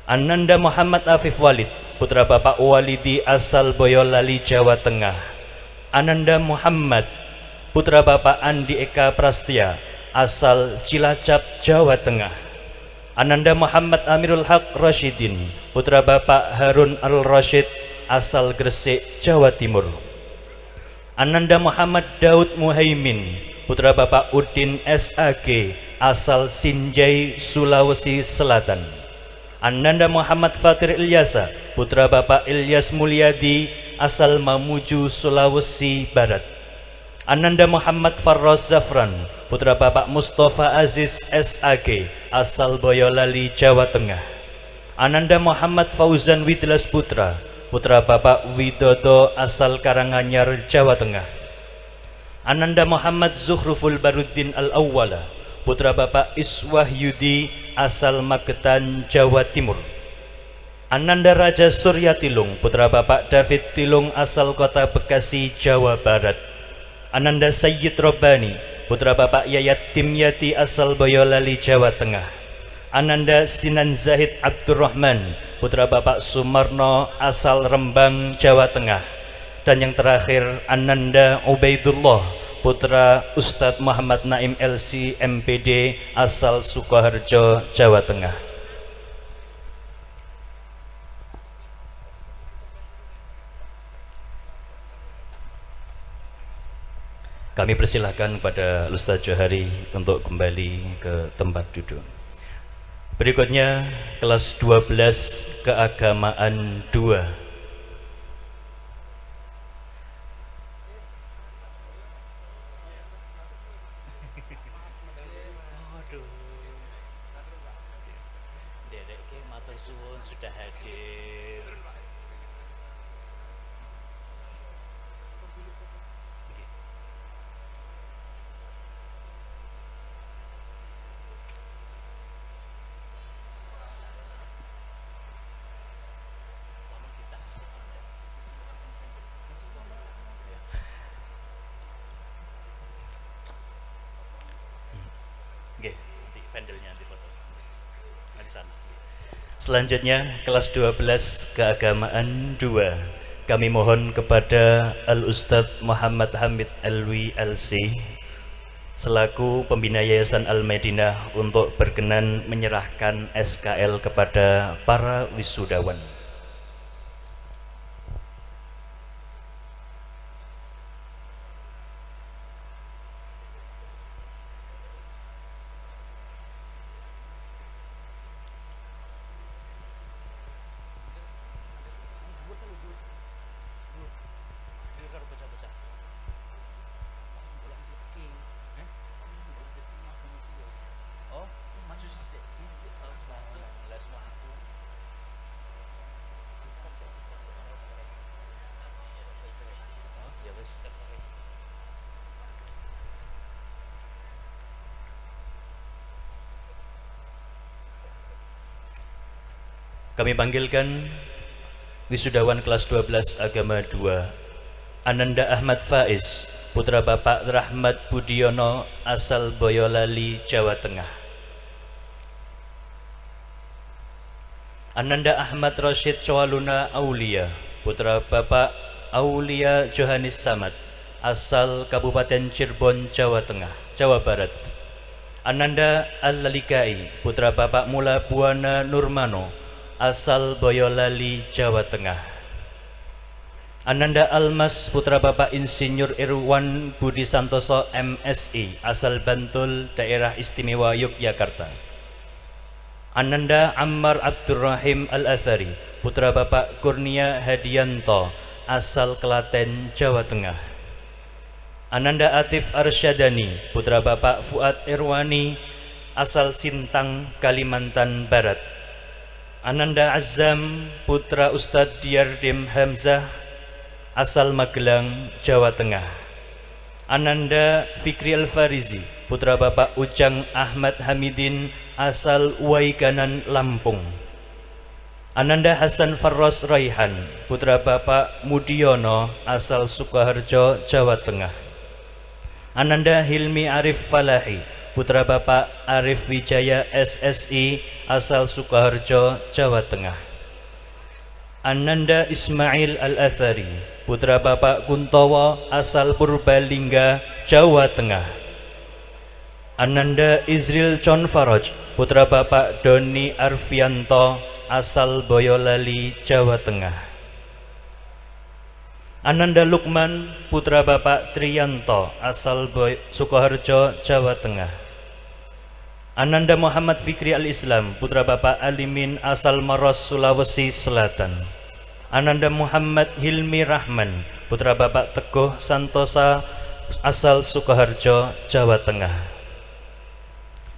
Ananda Muhammad Afif Walid, putra Bapak Walidi asal Boyolali, Jawa Tengah. Ananda Muhammad, putra Bapak Andi Eka Prastia asal Cilacap, Jawa Tengah. Ananda Muhammad Amirul Haq Rashidin, putra Bapak Harun Al-Rashid asal Gresik, Jawa Timur. Ananda Muhammad Daud Muhaimin, putra Bapak Udin SAG asal Sinjai, Sulawesi Selatan. Ananda Muhammad Fatir Ilyasa, putra Bapak Ilyas Mulyadi asal Mamuju, Sulawesi Barat. Ananda Muhammad Farroz Zafran, putra Bapak Mustafa Aziz SAG asal Boyolali, Jawa Tengah. Ananda Muhammad Fauzan Widlas Putra, putra Bapak Widodo asal Karanganyar, Jawa Tengah. Ananda Muhammad Zuhruful Baruddin Al-Awwala, putra Bapak Iswah Yudi asal Magetan, Jawa Timur. Ananda Raja Surya Tilung, putra Bapak David Tilung asal Kota Bekasi, Jawa Barat. Ananda Sayyid Robbani, putra Bapak Yayat Dimyati asal Boyolali, Jawa Tengah. Ananda Sinan Zahid Abdurrahman, putra Bapak Sumarno asal Rembang, Jawa Tengah. Dan yang terakhir Ananda Ubaidullah, putra Ustadz Muhammad Naim LC MPD asal Sukoharjo, Jawa Tengah. Kami persilahkan kepada Ustadz Johari untuk kembali ke tempat duduk. Berikutnya kelas 12 keagamaan 2. Sudah hadir. pendelnya di foto. Nah, di sana. Selanjutnya kelas 12 keagamaan 2. Kami mohon kepada Al-Ustadz Muhammad Hamid Alwi LC selaku pembina Yayasan Al-Madinah untuk berkenan menyerahkan SKL kepada para wisudawan. Kami panggilkan wisudawan kelas 12 agama 2 Ananda Ahmad Faiz, putra Bapak Rahmat Budiono asal Boyolali, Jawa Tengah. Ananda Ahmad Rashid Coaluna Aulia, putra Bapak Aulia Johanis Samad asal Kabupaten Cirebon, Jawa Tengah, Jawa Barat. Ananda Al-Lalikai, putra Bapak Mula Buana Nurmano asal Boyolali, Jawa Tengah. Ananda Almas, putra Bapak Insinyur Irwan Budi Santoso MSI asal Bantul, Daerah Istimewa Yogyakarta. Ananda Ammar Abdurrahim Al-Athari, putra Bapak Kurnia Hadianto asal Klaten, Jawa Tengah. Ananda Atif Arsyadani, putra Bapak Fuad Irwani asal Sintang, Kalimantan Barat. Ananda Azam, putra Ustadz Diyardim Hamzah asal Magelang, Jawa Tengah. Ananda Fikri Al-Farizi, putra Bapak Ujang Ahmad Hamidin asal Waikanan, Lampung. Ananda Hasan Farros Raihan, putra Bapak Mudiono asal Sukoharjo, Jawa Tengah. Ananda Hilmi Arif Falahi, putra Bapak Arif Wijaya SSI asal Sukoharjo, Jawa Tengah. Ananda Ismail Al-Athari, putra Bapak Kuntowo asal Purbalingga, Jawa Tengah. Ananda Izril Con Faroj, putra Bapak Doni Arfianto asal Boyolali, Jawa Tengah. Ananda Lukman, putra Bapak Triyanto asal Sukoharjo, Jawa Tengah. Ananda Muhammad Fikri Al-Islam, putra Bapak Alimin asal Maros, Sulawesi Selatan. Ananda Muhammad Hilmi Rahman, putra Bapak Teguh Santosa asal Sukoharjo, Jawa Tengah.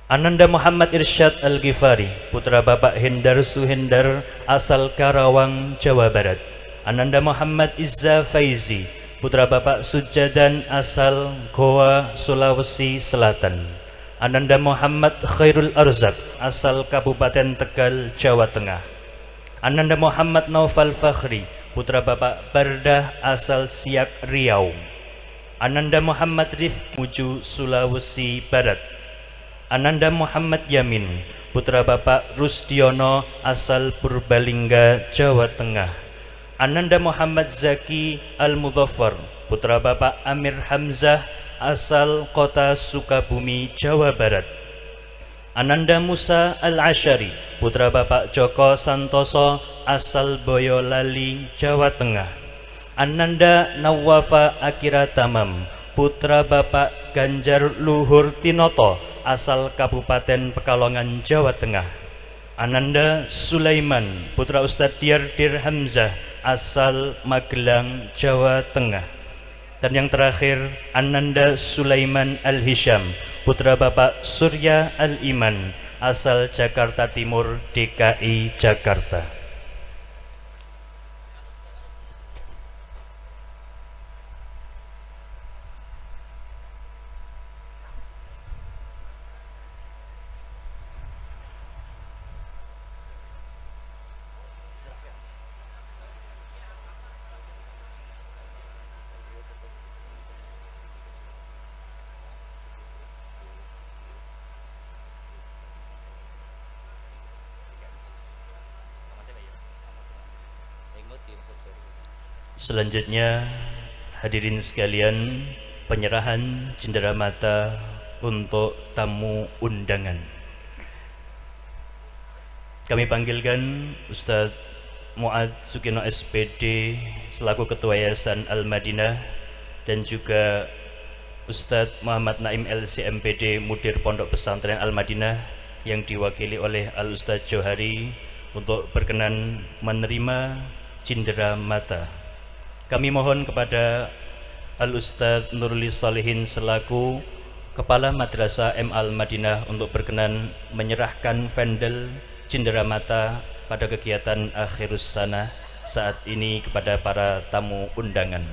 Ananda Muhammad Irsyad Al-Ghifari, putra Bapak Hendar Suhendar asal Karawang, Jawa Barat. Ananda Muhammad Izza Faizi, putra Bapak Sujadan asal Goa, Sulawesi Selatan. Ananda Muhammad Khairul Arzak asal Kabupaten Tegal, Jawa Tengah. Ananda Muhammad Naufal Fakhri, putra Bapak Bardah asal Siak, Riau. Ananda Muhammad Rifki Muju, Sulawesi Barat. Ananda Muhammad Yamin, putra Bapak Rusdiono asal Purbalingga, Jawa Tengah. Ananda Muhammad Zaki Al-Mudhaffar, putra Bapak Amir Hamzah asal Kota Sukabumi, Jawa Barat. Ananda Musa Al-Ashari, putra Bapak Joko Santoso asal Boyolali, Jawa Tengah. Ananda Nawafa Akira Tamam, putra Bapak Ganjar Luhur Tinoto asal Kabupaten Pekalongan, Jawa Tengah. Ananda Sulaiman, putra Ustadz Diyardir Hamzah asal Magelang, Jawa Tengah. Dan yang terakhir, Ananda Sulaiman Al-Hisham, putra Bapak Surya Al-Iman asal Jakarta Timur, DKI Jakarta. Selanjutnya hadirin sekalian, penyerahan cenderamata untuk tamu undangan. Kami panggilkan Ustadz Mu'ad Sukino SPD selaku Ketua Yayasan Al-Madinah dan juga Ustadz Muhammad Naim LC MPD Mudir Pondok Pesantren Al-Madinah yang diwakili oleh Al-Ustadz Johari untuk berkenan menerima cindera mata. Kami mohon kepada Al-Ustadz Nurul Salihin selaku Kepala Madrasah M Al-Madinah untuk berkenan menyerahkan vendel cindera mata pada kegiatan akhirus sanah saat ini kepada para tamu undangan.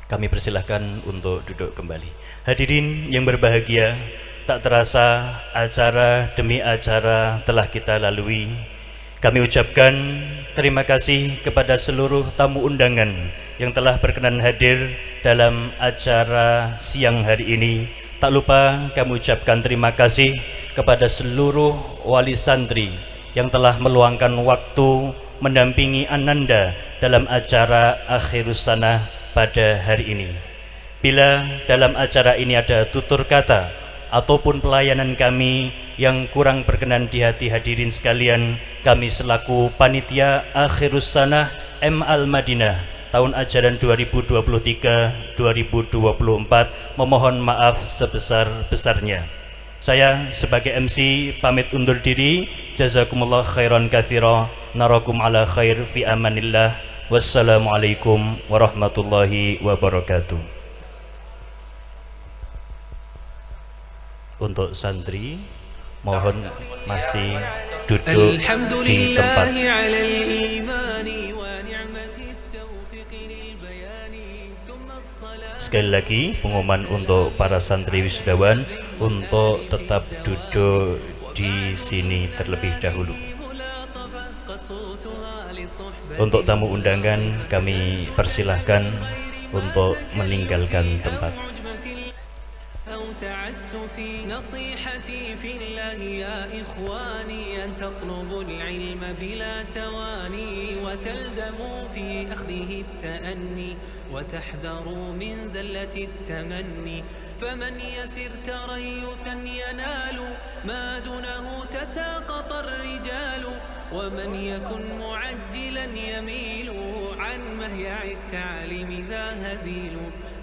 Kami persilahkan untuk duduk kembali. Hadirin yang berbahagia, tak terasa acara demi acara telah kita lalui. Kami ucapkan terima kasih kepada seluruh tamu undangan yang telah berkenan hadir dalam acara siang hari ini. Tak lupa kami ucapkan terima kasih kepada seluruh wali santri yang telah meluangkan waktu mendampingi Ananda dalam acara akhirus sanah pada hari ini. Bila dalam acara ini ada tutur kata ataupun pelayanan kami yang kurang berkenan di hati hadirin sekalian, kami selaku panitia akhirus sanah M Al-Madinah tahun ajaran 2023-2024 memohon maaf sebesar-besarnya. Saya sebagai MC pamit undur diri. Jazakumullah khairan katsira. Narakum ala khair fi amanillah. Wassalamualaikum warahmatullahi wabarakatuh. Untuk santri mohon masih duduk di tempat. Sekali lagi pengumuman untuk para santri wisudawan untuk tetap duduk di sini terlebih dahulu. Untuk tamu undangan kami persilahkan untuk meninggalkan tempat. تعسفي نصيحتي في الله يا إخواني أن تطلبوا العلم بلا تواني وتلزموا في أخذه التأني وتحذروا من زلة التمني فمن يسر تريثا ينال ما دونه تساقط الرجال ومن يكن معجلا يميل عن مهيع التعليم ذا هزيل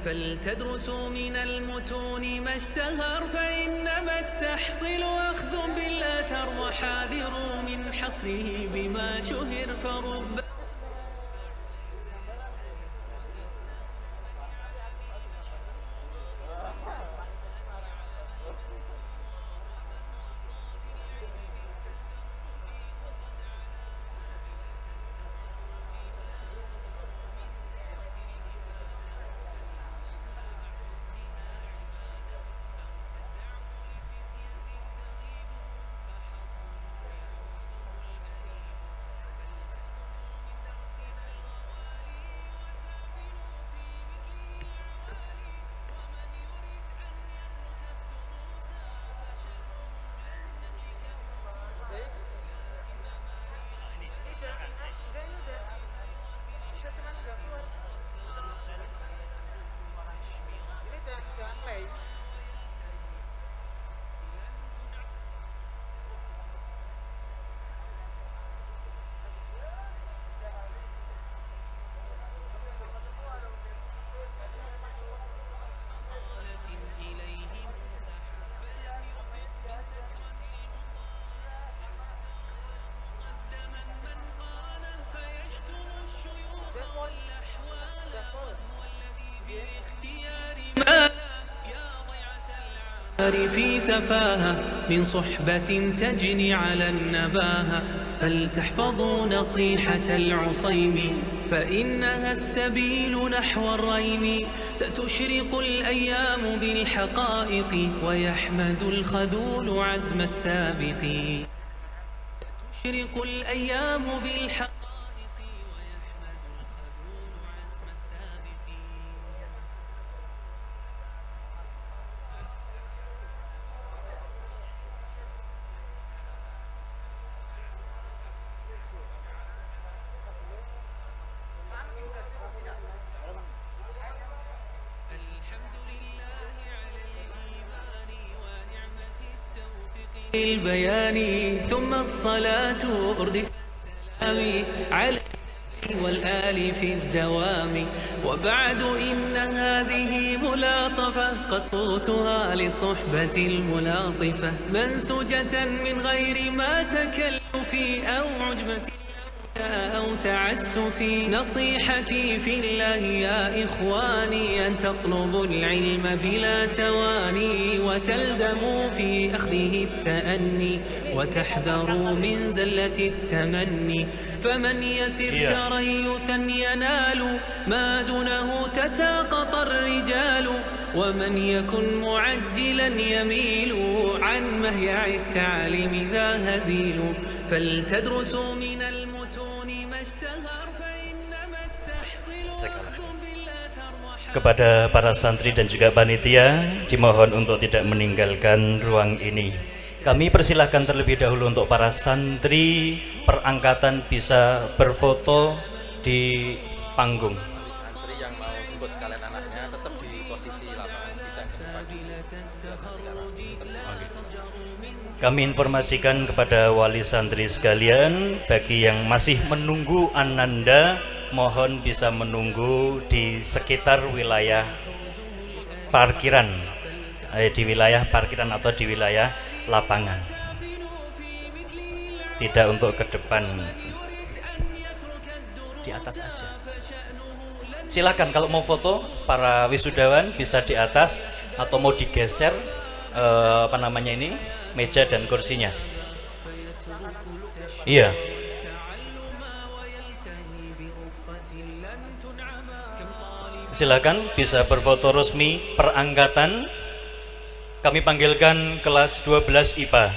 فلتدرسوا من المتون ما اشتهر فإنما التحصيل أخذ بالأثر وحاذروا من حصره بما شهر فرب في سفاهة من صحبة تجني على النباهة فلتحفظوا نصيحة العصيم فإنها السبيل نحو الريم ستشرق الأيام بالحقائق ويحمد الخذول عزم السابق ستشرق الأيام بالحقائق البيان ثم الصلاة أردفت سلامي على والآل في الدوام وبعد إن هذه ملاطفة قد صوتها لصحبة الملاطفة منسوجة من غير ما تكلف أو عجمة أو تعسف نصيحتي في الله يا إخواني أن تطلبوا العلم بلا تواني وتلزموا في أخذه التأني وتحذروا من زلة التمني فمن يسر تريثا ينال ما دونه تساقط الرجال ومن يكن معجلا يميل عن مهيع التعليم ذا هزيل فلتدرسوا من المتون ما اشتهر فإنما التحصيل Kepada para santri dan juga panitia dimohon untuk tidak meninggalkan ruang ini. Kami persilahkan terlebih dahulu untuk para santri perangkatan bisa berfoto di panggung. Santri yang mau jemput sekalian anaknya tetap di posisi lapangan Kami informasikan kepada wali santri sekalian, bagi yang masih menunggu ananda, mohon bisa menunggu di sekitar wilayah parkiran, di wilayah parkiran atau di wilayah lapangan, tidak untuk ke depan, di atas aja. Silakan kalau mau foto para wisudawan bisa di atas atau mau digeser meja dan kursinya. Iya. Silakan bisa berfoto resmi perangkatan. Kami panggilkan kelas 12 IPA.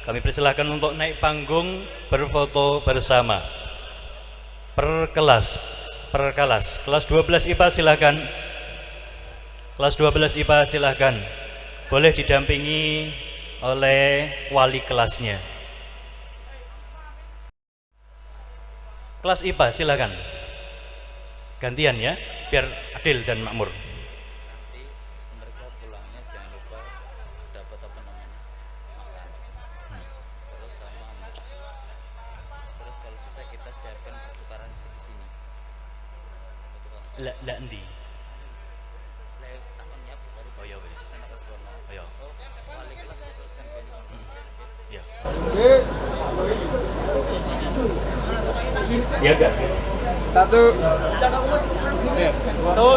Kami persilahkan untuk naik panggung berfoto bersama. Per kelas. Kelas 12 IPA silakan. Kelas 12 IPA silakan. Boleh didampingi oleh wali kelasnya. Kelas IPA silakan. Gantian ya, biar adil dan makmur. Lah endi? Oh ya wis. Ayo. Ya. Ya enggak? 1 2 3